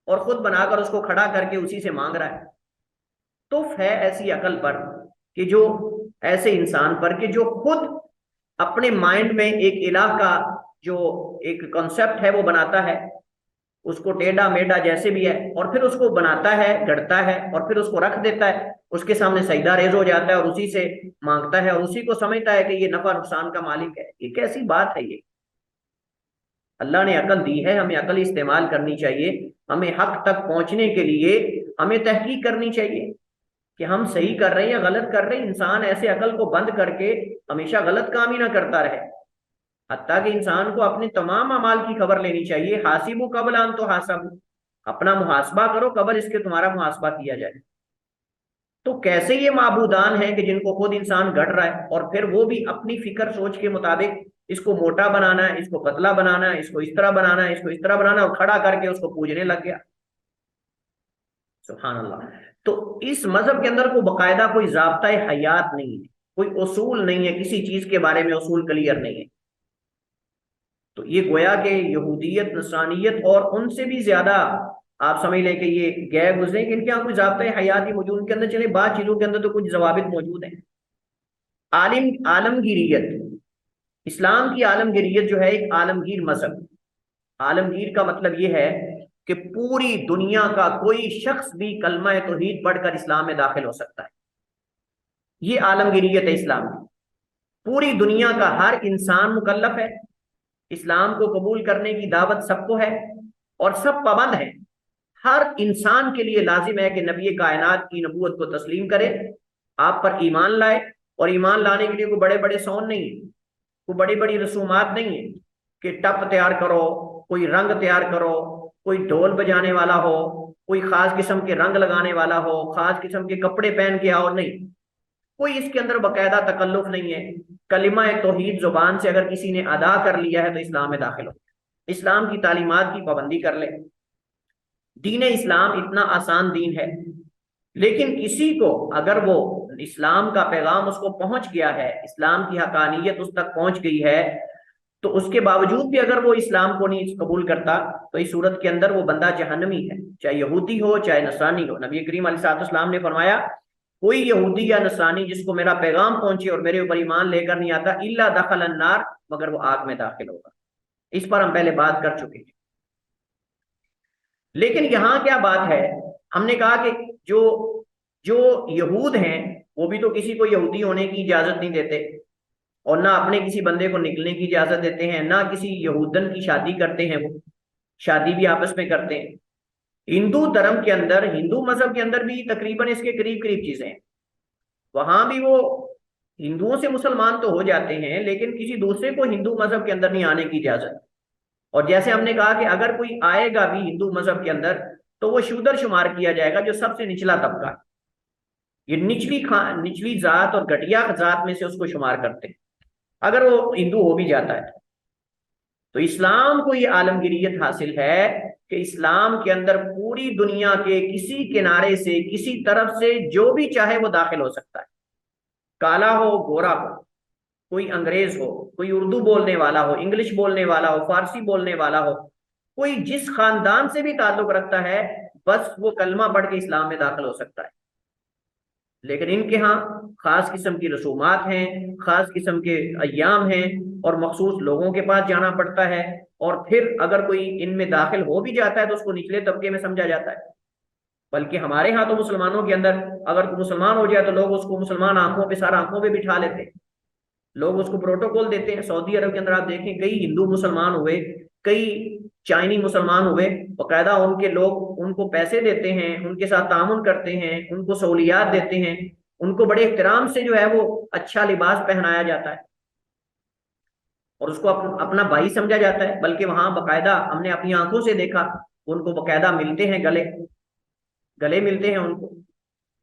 اور خود بنا کر اس کو کھڑا کر کے اسی سے مانگ رہا ہے۔ تو ہے ایسی عقل پر کہ جو ایسے انسان پر کہ جو خود اپنے مائنڈ میں ایک الہ کا جو ایک کنسپٹ ہے وہ بناتا ہے، اس کو ٹیڑھا میڈا جیسے بھی ہے، اور پھر اس کو بناتا ہے، گڑتا ہے، اور پھر اس کو رکھ دیتا ہے، اس کے سامنے سجدہ ریز ہو جاتا ہے اور اسی سے مانگتا ہے اور اسی کو سمجھتا ہے کہ یہ نفع نقصان کا مالک ہے۔ یہ کیسی بات ہے؟ یہ اللہ نے عقل دی ہے، ہمیں عقل استعمال کرنی چاہیے، ہمیں حق تک پہنچنے کے لیے ہمیں تحقیق کرنی چاہیے کہ ہم صحیح کر رہے ہیں یا غلط کر رہے ہیں۔ انسان ایسے عقل کو بند کر کے ہمیشہ غلط کام ہی نہ کرتا رہے، حتیٰ کہ انسان کو اپنے تمام اعمال کی خبر لینی چاہیے۔ حاسبوا قبل ان تحاسبوا، اپنا محاسبہ کرو قبل اس کے تمہارا محاسبہ کیا جائے۔ تو کیسے یہ معبودان ہیں کہ جن کو خود انسان گڑھ رہا ہے اور پھر وہ بھی اپنی فکر سوچ کے مطابق اس کو موٹا بنانا ہے، اس کو پتلا بنانا ہے، اس کو اس طرح بنانا ہے، اس کو اس طرح بنانا ہے، اور کھڑا کر کے اس کو پوجنے لگ گیا۔ سبحان اللہ۔ تو اس مذہب کے اندر کوئی باقاعدہ کوئی ضابطۂ حیات نہیں ہے، کوئی اصول نہیں ہے، کسی چیز کے بارے میں اصول کلیئر نہیں ہے۔ تو یہ گویا کہ یہودیت، نصرانیت اور ان سے بھی زیادہ آپ سمجھ لیں کہ یہ غیر گزرے کہ ان کے یہاں کوئی ضابطۂ حیات ہی موجود، ان کے اندر چلے بعض چیزوں کے اندر تو کچھ ضوابط موجود ہیں۔ عالمگیریت، اسلام کی عالمگیریت جو ہے ایک عالمگیر مذہب۔ عالمگیر کا مطلب یہ ہے کہ پوری دنیا کا کوئی شخص بھی کلمہ توحید پڑھ کر اسلام میں داخل ہو سکتا ہے، یہ عالمگیریت ہے اسلام کی۔ پوری دنیا کا ہر انسان مکلف ہے، اسلام کو قبول کرنے کی دعوت سب کو ہے اور سب پابند ہیں۔ ہر انسان کے لیے لازم ہے کہ نبی کائنات کی نبوت کو تسلیم کرے، آپ پر ایمان لائے، اور ایمان لانے کے لیے کوئی بڑے بڑے سون نہیں ہے، کوئی بڑی بڑی رسومات نہیں ہے کہ ٹپ تیار کرو، کوئی رنگ تیار کرو، کوئی ڈھول بجانے والا ہو، کوئی خاص قسم کے رنگ لگانے والا ہو، خاص قسم کے کپڑے پہن کے آؤ، نہیں، کوئی اس کے اندر باقاعدہ تکلف نہیں ہے۔ کلمہ توحید زبان سے اگر کسی نے ادا کر لیا ہے تو اسلام میں داخل ہو، اسلام کی تعلیمات کی پابندی کر لے۔ دین اسلام اتنا آسان دین ہے، لیکن کسی کو اگر وہ اسلام کا پیغام اس کو پہنچ گیا ہے، اسلام کی حقانیت اس تک پہنچ گئی ہے، تو اس کے باوجود بھی اگر وہ اسلام کو نہیں قبول کرتا تو اس صورت کے اندر وہ بندہ جہنمی ہے، چاہے یہودی ہو چاہے نصرانی ہو۔ نبی کریم علیہ الصلوۃ والسلام نے فرمایا کوئی یہودی یا نصرانی جس کو میرا پیغام پہنچے اور میرے اوپر ایمان لے کر نہیں آتا الا دخل النار، مگر وہ آگ میں داخل ہوگا۔ اس پر ہم پہلے بات کر چکے ہیں۔ لیکن یہاں کیا بات ہے، ہم نے کہا کہ جو جو یہود ہیں وہ بھی تو کسی کو یہودی ہونے کی اجازت نہیں دیتے، اور نہ اپنے کسی بندے کو نکلنے کی اجازت دیتے ہیں، نہ کسی یہودن کی شادی کرتے ہیں، وہ شادی بھی آپس میں کرتے ہیں۔ ہندو دھرم کے اندر، ہندو مذہب کے اندر بھی تقریباً اس کے قریب قریب چیزیں ہیں، وہاں بھی وہ ہندوؤں سے مسلمان تو ہو جاتے ہیں لیکن کسی دوسرے کو ہندو مذہب کے اندر نہیں آنے کی اجازت۔ اور جیسے ہم نے کہا کہ اگر کوئی آئے گا بھی ہندو مذہب کے اندر تو وہ شودر شمار کیا جائے گا، جو سب سے نچلا طبقہ ہے، یہ نچلی ذات اور گھٹیا ذات میں سے اس کو شمار کرتے ہیں اگر وہ ہندو ہو بھی جاتا ہے۔ تو اسلام کو یہ عالمگیریت حاصل ہے کہ اسلام کے اندر پوری دنیا کے کسی کنارے سے کسی طرف سے جو بھی چاہے وہ داخل ہو سکتا ہے، کالا ہو گورا ہو، کوئی انگریز ہو، کوئی اردو بولنے والا ہو، انگلش بولنے والا ہو، فارسی بولنے والا ہو، کوئی جس خاندان سے بھی تعلق رکھتا ہے بس وہ کلمہ پڑھ کے اسلام میں داخل ہو سکتا ہے۔ لیکن ان کے ہاں خاص قسم کی رسومات ہیں، خاص قسم کے ایام ہیں، اور مخصوص لوگوں کے پاس جانا پڑتا ہے، اور پھر اگر کوئی ان میں داخل ہو بھی جاتا ہے تو اس کو نچلے طبقے میں سمجھا جاتا ہے۔ بلکہ ہمارے ہاں تو مسلمانوں کے اندر اگر کوئی مسلمان ہو جائے تو لوگ اس کو مسلمان آنکھوں پہ سارا آنکھوں پہ بٹھا لیتے ہیں، لوگ اس کو پروٹوکول دیتے ہیں۔ سعودی عرب کے اندر آپ دیکھیں کئی ہندو مسلمان ہوئے، کئی چائنی مسلمان ہوئے، باقاعدہ ان کے لوگ ان کو پیسے دیتے ہیں، ان کے ساتھ تعاون کرتے ہیں، ان کو سہولیات دیتے ہیں، ان کو بڑے احترام سے جو ہے وہ اچھا لباس پہنایا جاتا ہے اور اس کو اپنا بھائی سمجھا جاتا ہے۔ بلکہ وہاں باقاعدہ ہم نے اپنی آنکھوں سے دیکھا ان کو باقاعدہ ملتے ہیں، گلے ملتے ہیں ان کو۔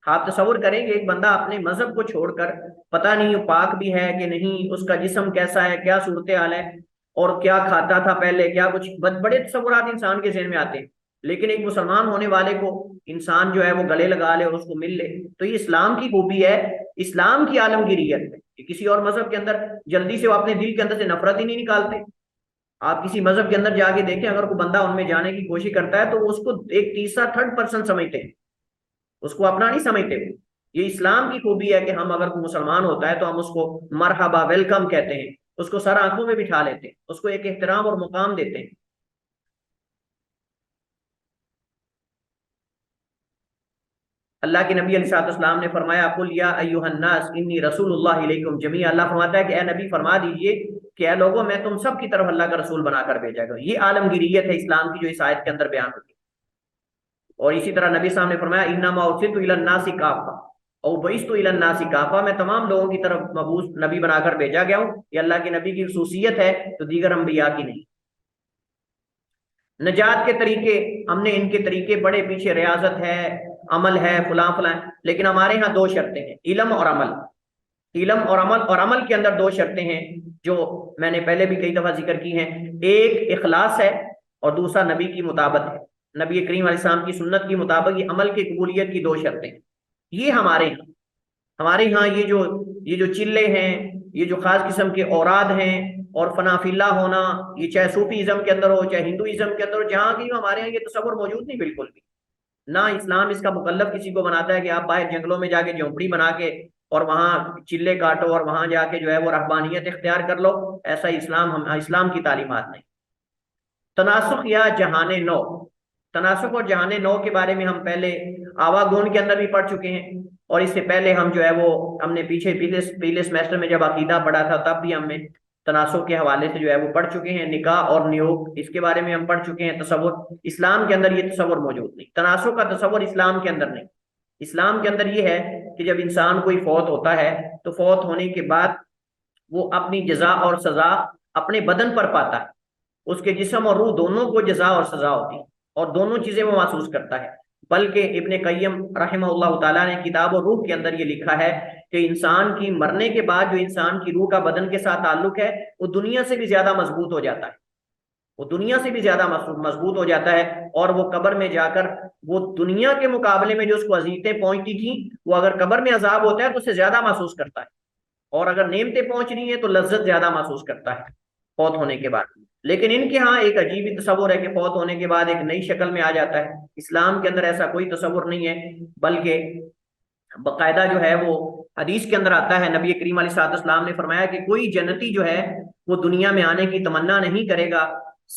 آپ تصور کریں گے ایک بندہ اپنے مذہب کو چھوڑ کر، پتہ نہیں وہ پاک بھی ہے کہ نہیں، اس کا جسم کیسا ہے، کیا صورتحال ہے، اور کیا کھاتا تھا پہلے، کیا کچھ بڑے تصورات انسان کے ذہن میں آتے ہیں، لیکن ایک مسلمان ہونے والے کو انسان جو ہے وہ گلے لگا لے اور اس کو مل لے۔ تو یہ اسلام کی خوبی ہے، اسلام کی عالمگیریت ہے کہ کسی اور مذہب کے اندر جلدی سے وہ اپنے دل کے اندر سے نفرت ہی نہیں نکالتے۔ آپ کسی مذہب کے اندر جا کے دیکھیں، اگر کوئی بندہ ان میں جانے کی کوشش کرتا ہے تو وہ اس کو ایک تیسرا تھرڈ پرسن سمجھتے ہیں، اس کو اپنا نہیں سمجھتے۔ یہ اسلام کی خوبی ہے کہ ہم اگر کوئی مسلمان ہوتا ہے تو ہم اس کو مرحبا، ویلکم کہتے ہیں، اس کو سر آنکھوں میں بٹھا لیتے ہیں، اس کو ایک احترام اور مقام دیتے ہیں۔ اللہ کے نبی علیہ السلام نے فرمایا قل یا ایھا الناس انی رسول اللہ علیکم جمیعا، اللہ فرماتا ہے کہ اے نبی فرما دیجئے کہ اے لوگوں میں تم سب کی طرف اللہ کا رسول بنا کر بھیجا گیا۔ یہ عالمگیریت ہے اسلام کی جو اس آیت کے اندر بیان ہوتی ہے۔ اور اسی طرح نبی صاحب نے فرمایا انما ارسلت الی الناس کافہ او بعثت الی الناس کافہ، میں تمام لوگوں کی طرف مبعوث نبی بنا کر بھیجا گیا ہوں۔ یہ اللہ کے نبی کی خصوصیت ہے تو دیگر انبیاء کی نہیں۔ نجات کے طریقے ہم نے ان کے طریقے بڑے پیچھے، ریاضت ہے، عمل ہے، فلاں فلاں، لیکن ہمارے ہاں دو شرطیں ہیں، علم اور عمل۔ علم اور عمل، اور عمل کے اندر دو شرطیں ہیں جو میں نے پہلے بھی کئی دفعہ ذکر کی ہیں، ایک اخلاص ہے اور دوسرا نبی کی مطابقت ہے، نبی کریم علیہ السلام کی سنت کی مطابق۔ یہ عمل کی قبولیت کی دو شرطیں ہیں۔ یہ ہمارے ہاں یہ جو چلے ہیں، یہ جو خاص قسم کے اوراد ہیں اور فنا فی اللہ ہونا، یہ چاہے صوفی ازم کے اندر ہو چاہے ہندوازم کے اندر ہو، جہاں کی ہمارے ہاں یہ تصور موجود نہیں بالکل بھی۔ نہ اسلام اس کا مکلف کسی کو بناتا ہے کہ آپ باہر جنگلوں میں جا کے جھونپڑی بنا کے اور وہاں چلے کاٹو اور وہاں جا کے جو ہے وہ رہبانیت اختیار کر لو، ایسا اسلام کی تعلیمات نہیں۔ تناسخ یا جہان نو، تناسخ اور جہان نو کے بارے میں ہم پہلے آواگون کے اندر بھی پڑھ چکے ہیں، اور اس سے پہلے ہم جو ہے وہ ہم نے پہلے سمیسٹر میں جب عقیدہ پڑھا تھا تب بھی ہم نے تناسخ کے حوالے سے جو ہے وہ پڑھ چکے ہیں۔ نکاح اور نیوگ اس کے بارے میں ہم پڑھ چکے ہیں۔ تصور اسلام کے اندر یہ تصور موجود نہیں، تناسخ کا تصور اسلام کے اندر نہیں۔ اسلام کے اندر یہ ہے کہ جب انسان کوئی فوت ہوتا ہے تو فوت ہونے کے بعد وہ اپنی جزا اور سزا اپنے بدن پر پاتا ہے، اس کے جسم اور روح دونوں کو جزا اور سزا ہوتی ہے اور دونوں چیزیں وہ محسوس کرتا ہے۔ بلکہ ابن قیم رحمہ اللہ تعالیٰ نے کتاب و روح کے اندر یہ لکھا ہے کہ انسان کی مرنے کے بعد جو انسان کی روح کا بدن کے ساتھ تعلق ہے وہ دنیا سے بھی زیادہ مضبوط ہو جاتا ہے، وہ دنیا سے بھی زیادہ مضبوط ہو جاتا ہے، اور وہ قبر میں جا کر وہ دنیا کے مقابلے میں جو اس کو اذیتیں پہنچتی تھیں وہ اگر قبر میں عذاب ہوتا ہے تو اسے زیادہ محسوس کرتا ہے، اور اگر نعمتیں پہنچ رہی ہیں تو لذت زیادہ محسوس کرتا ہے۔ فوت ہونے کے بعد۔ لیکن ان کے ہاں ایک عجیب ہی تصور ہے کہ فوت ہونے کے بعد ایک نئی شکل میں آ جاتا ہے۔ اسلام کے اندر ایسا کوئی تصور نہیں ہے، بلکہ باقاعدہ جو ہے وہ حدیث کے اندر آتا ہے، نبی کریم علیہ الصلوۃ والسلام نے فرمایا کہ کوئی جنتی جو ہے وہ دنیا میں آنے کی تمنا نہیں کرے گا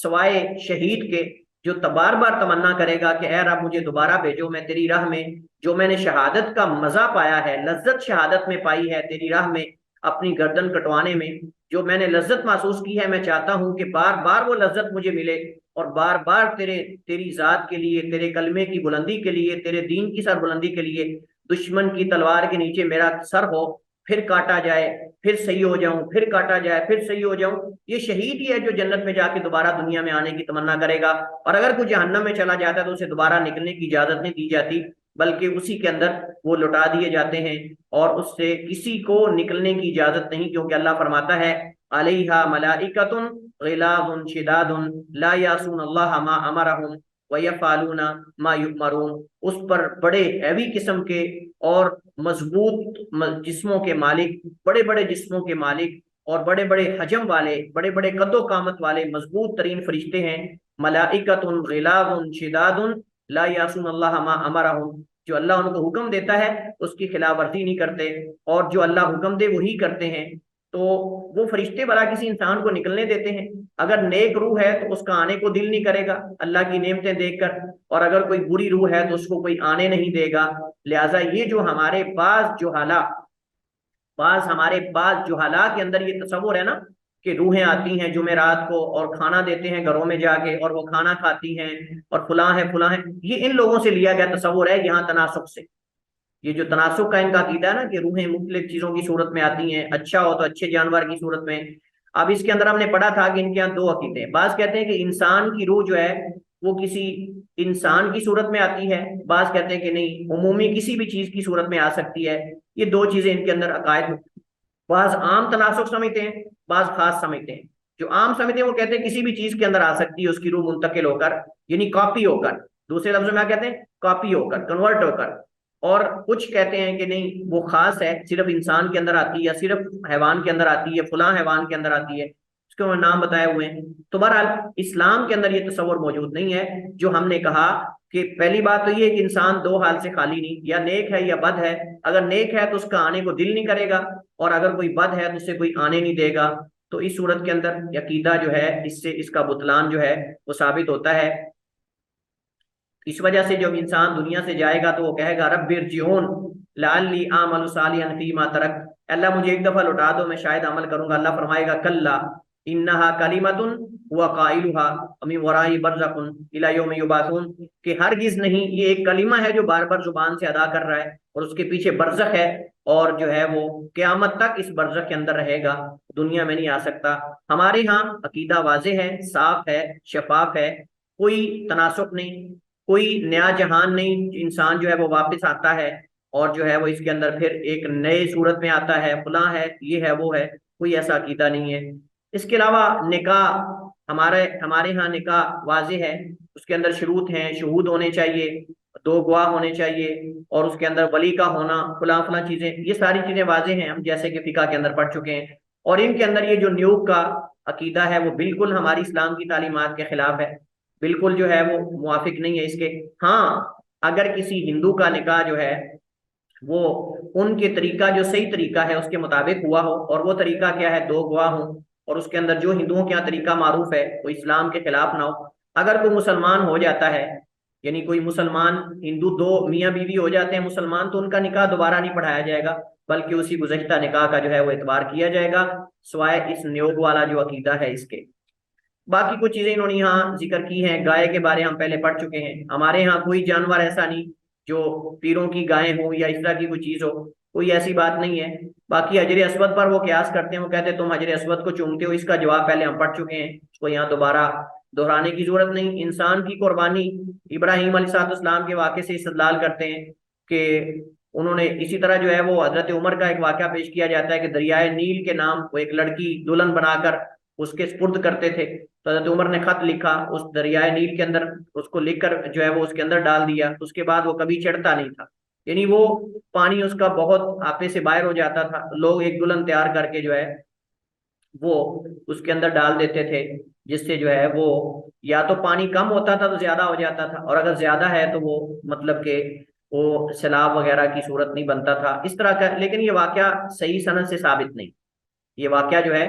سوائے شہید کے، جو بار بار تمنا کرے گا کہ اے رب مجھے دوبارہ بھیجو، میں تیری راہ میں جو میں نے شہادت کا مزہ پایا ہے، لذت شہادت میں پائی ہے تیری راہ میں اپنی گردن کٹوانے میں، جو میں نے لذت محسوس کی ہے، میں چاہتا ہوں کہ بار بار وہ لذت مجھے ملے، اور بار بار تیری ذات کے لیے، تیرے کلمے کی بلندی کے لیے، تیرے دین کی سر بلندی کے لیے دشمن کی تلوار کے نیچے میرا سر ہو، پھر کاٹا جائے، پھر صحیح ہو جاؤں، پھر کاٹا جائے، پھر صحیح ہو جاؤں۔ یہ شہید ہی ہے جو جنت میں جا کے دوبارہ دنیا میں آنے کی تمنا کرے گا، اور اگر کوئی جہنم میں چلا جاتا ہے تو اسے دوبارہ نکلنے کی اجازت نہیں دی جاتی، بلکہ اسی کے اندر وہ لٹا دیے جاتے ہیں، اور اس سے کسی کو نکلنے کی اجازت نہیں، کیونکہ اللہ فرماتا ہے علیہا ملائکۃ غلاظ شداد لا یعصون اللہ ما امرہم وَيَفْعَلُونَ مَا يُؤْمَرُونَ، اس پر بڑے ہیوی قسم کے اور مضبوط جسموں کے مالک، بڑے بڑے جسموں کے مالک، اور بڑے بڑے حجم والے، بڑے بڑے قد و قامت والے مضبوط ترین فرشتے ہیں، ملائکۃ غلاظ شداد لا یعصون اللہ ما امرہم، جو اللہ ان کو حکم دیتا ہے اس کی خلاف ورزی نہیں کرتے، اور جو اللہ حکم دے وہی کرتے ہیں۔ تو وہ فرشتے بھلا کسی انسان کو نکلنے دیتے ہیں؟ اگر نیک روح ہے تو اس کا آنے کو دل نہیں کرے گا اللہ کی نعمتیں دیکھ کر، اور اگر کوئی بری روح ہے تو اس کو کوئی آنے نہیں دے گا۔ لہٰذا یہ جو ہمارے بعض جہالا کے اندر یہ تصور ہے نا کہ روحیں آتی ہیں جمعرات کو اور کھانا دیتے ہیں گھروں میں جا کے، اور وہ کھانا کھاتی ہیں، اور فلاں ہے فلاں ہے، یہ ان لوگوں سے لیا گیا تصور ہے یہاں تناسخ سے۔ یہ جو تناسخ کا ان کا عقیدہ ہے نا کہ روحیں مختلف چیزوں کی صورت میں آتی ہیں، اچھا ہو تو اچھے جانور کی صورت میں۔ اب اس کے اندر ہم نے پڑھا تھا کہ ان کے یہاں دو عقیدے ہیں، بعض کہتے ہیں کہ انسان کی روح جو ہے وہ کسی انسان کی صورت میں آتی ہے، بعض کہتے ہیں کہ نہیں، عمومی کسی بھی چیز کی صورت میں آ سکتی ہے۔ یہ دو چیزیں ان کے اندر عقائد، بعض عام تناسخ سمجھتے ہیں، بعض خاص سمجھتے ہیں۔ جو عام سمجھتے ہیں وہ کہتے ہیں کسی بھی چیز کے اندر آ سکتی ہے اس کی روح منتقل ہو کر، یعنی کاپی ہو کر، دوسرے لفظوں میں کیا کہتے ہیں، کاپی ہو کر، کنورٹ ہو کر۔ اور کچھ کہتے ہیں کہ نہیں، وہ خاص ہے، صرف انسان کے اندر آتی ہے، یا صرف حیوان کے اندر آتی ہے، فلاں حیوان کے اندر آتی ہے، اس کے نام بتائے ہوئے ہیں۔ تو بہرحال اسلام کے اندر یہ تصور موجود نہیں ہے۔ جو ہم نے کہا کہ پہلی بات تو یہ ہے کہ انسان دو حال سے خالی نہیں، یا نیک ہے یا بد ہے۔ اگر نیک ہے تو اس کا آنے کو دل نہیں کرے گا، اور اگر کوئی بد ہے تو اسے کوئی آنے نہیں دے گا۔ تو اس صورت کے اندر عقیدہ جو ہے اس سے اس کا بطلان جو ہے وہ ثابت ہوتا ہے۔ اس وجہ سے جب انسان دنیا سے جائے گا تو وہ کہے گا رب ارجعون لعلی اعمل صالحا فیما ترکت، اللہ مجھے ایک دفعہ لوٹا دو، میں شاید عمل کروں گا۔ اللہ فرمائے گا کلا انہا کلمۃ هو قائلها ومن ورائہ برزخ الی یوم یبعثون، کہ ہرگز نہیں، یہ ایک کلمہ ہے جو بار بار زبان سے ادا کر رہا ہے، اور اس کے پیچھے برزخ ہے، اور جو ہے وہ قیامت تک اس برزخ کے اندر رہے گا، دنیا میں نہیں آ سکتا۔ ہمارے ہاں عقیدہ واضح ہے، صاف ہے، شفاف ہے، کوئی تناسخ نہیں، کوئی نیا جہان نہیں، انسان جو ہے وہ واپس آتا ہے اور جو ہے وہ اس کے اندر پھر ایک نئے صورت میں آتا ہے، فلاں ہے، یہ ہے، وہ ہے، کوئی ایسا عقیدہ نہیں ہے۔ اس کے علاوہ نکاح، ہمارے ہاں نکاح واضح ہے، اس کے اندر شروط ہیں، شہود ہونے چاہیے، دو گواہ ہونے چاہیے، اور اس کے اندر ولی کا ہونا، فلاں فلاں چیزیں، یہ ساری چیزیں واضح ہیں، ہم جیسے کہ فقہ کے اندر پڑھ چکے ہیں۔ اور ان کے اندر یہ جو نیوگ کا عقیدہ ہے وہ بالکل ہماری اسلام کی تعلیمات کے خلاف ہے، بالکل جو ہے وہ موافق نہیں ہے اس کے۔ ہاں اگر کسی ہندو کا نکاح جو ہے وہ ان کے طریقہ، جو صحیح طریقہ ہے اس کے مطابق ہوا ہو، اور وہ طریقہ کیا ہے، دو گواہ ہوں، اور اس کے اندر جو ہندوؤں کے یہاں طریقہ معروف ہے وہ اسلام کے خلاف نہ ہو۔ اگر کوئی مسلمان ہو جاتا ہے، یعنی کوئی مسلمان ہندو، دو میاں بیوی ہو جاتے ہیں مسلمان، تو ان کا نکاح دوبارہ نہیں پڑھایا جائے گا، بلکہ اسی گزشتہ نکاح کا جو ہے وہ اعتبار کیا جائے گا، سوائے اس نیوگ والا جو عقیدہ ہے اس کے۔ باقی کچھ چیزیں انہوں نے یہاں ذکر کی ہیں، گائے کے بارے ہم پہلے پڑھ چکے ہیں، ہمارے ہاں کوئی جانور ایسا نہیں جو پیروں کی گائے ہو یا اس طرح کی کوئی چیز ہو، کوئی ایسی بات نہیں ہے۔ باقی حجر اسود پر وہ قیاس کرتے ہیں، وہ کہتے ہیں تم حجر اسود کو چومتے ہو، اس کا جواب پہلے ہم پڑھ چکے ہیں، اس کو یہاں دوبارہ دہرانے کی ضرورت نہیں۔ انسان کی قربانی، ابراہیم علیہ السلام کے واقعے سے استدلال کرتے ہیں کہ انہوں نے اسی طرح جو ہے وہ حضرت عمر کا ایک واقعہ پیش کیا جاتا ہے کہ دریائے نیل کے نام وہ ایک لڑکی دلہن بنا کر اس کے سپرد کرتے تھے، تو حضرت عمر نے خط لکھا اس دریائے نیل کے اندر، اس کو لکھ کر جو ہے وہ اس کے اندر ڈال دیا، اس کے بعد وہ کبھی چڑھتا نہیں تھا، یعنی وہ پانی اس کا بہت آپے سے باہر ہو جاتا تھا، لوگ ایک دلہن تیار کر کے جو ہے وہ اس کے اندر ڈال دیتے تھے، جس سے جو ہے وہ یا تو پانی کم ہوتا تھا تو زیادہ ہو جاتا تھا، اور اگر زیادہ ہے تو وہ مطلب کہ وہ سیلاب وغیرہ کی صورت نہیں بنتا تھا اس طرح کا۔ لیکن یہ واقعہ صحیح سند سے ثابت نہیں، یہ واقعہ جو ہے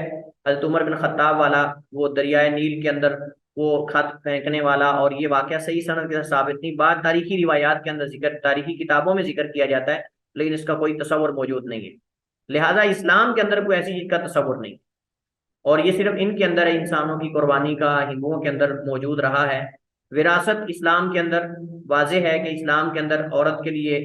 حضرت عمر بن خطاب والا، وہ دریائے نیل کے اندر وہ خط پھینکنے والا، اور یہ واقعہ صحیح سند کے ساتھ ثابت نہیں، بعض تاریخی روایات کے اندر ذکر، تاریخی کتابوں میں ذکر کیا جاتا ہے، لیکن اس کا کوئی تصور موجود نہیں ہے۔ لہذا اسلام کے اندر کوئی ایسی چیز کا تصور نہیں، اور یہ صرف ان کے اندر ہے، انسانوں کی قربانی کا ہندوؤں کے اندر موجود رہا ہے۔ وراثت اسلام کے اندر واضح ہے کہ اسلام کے اندر عورت کے لیے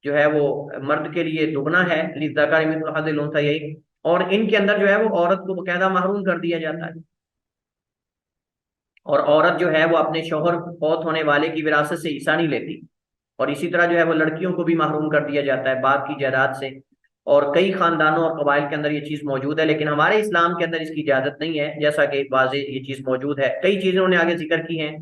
جو ہے وہ مرد کے لیے دگنا ہے، للذکر مثل حظ الانثیین، اور ان کے اندر جو ہے وہ عورت کو باقاعدہ محروم کر دیا جاتا ہے، اور عورت جو ہے وہ اپنے شوہر فوت ہونے والے کی وراثت سے حصہ نہیں لیتی، اور اسی طرح جو ہے وہ لڑکیوں کو بھی محروم کر دیا جاتا ہے باپ کی جائیداد سے، اور کئی خاندانوں اور قبائل کے اندر یہ چیز موجود ہے، لیکن ہمارے اسلام کے اندر اس کی اجازت نہیں ہے، جیسا کہ واضح یہ چیز موجود ہے، کئی چیزیں انہوں نے آگے ذکر کی ہیں،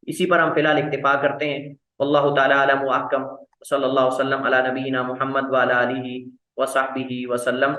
اسی پر ہم فی الحال اکتفا کرتے ہیں۔ واللہ تعالی اعلم و احکم، صلی اللہ وسلم علی نبینا محمد وعلی آلہ وصحبہ وسلم۔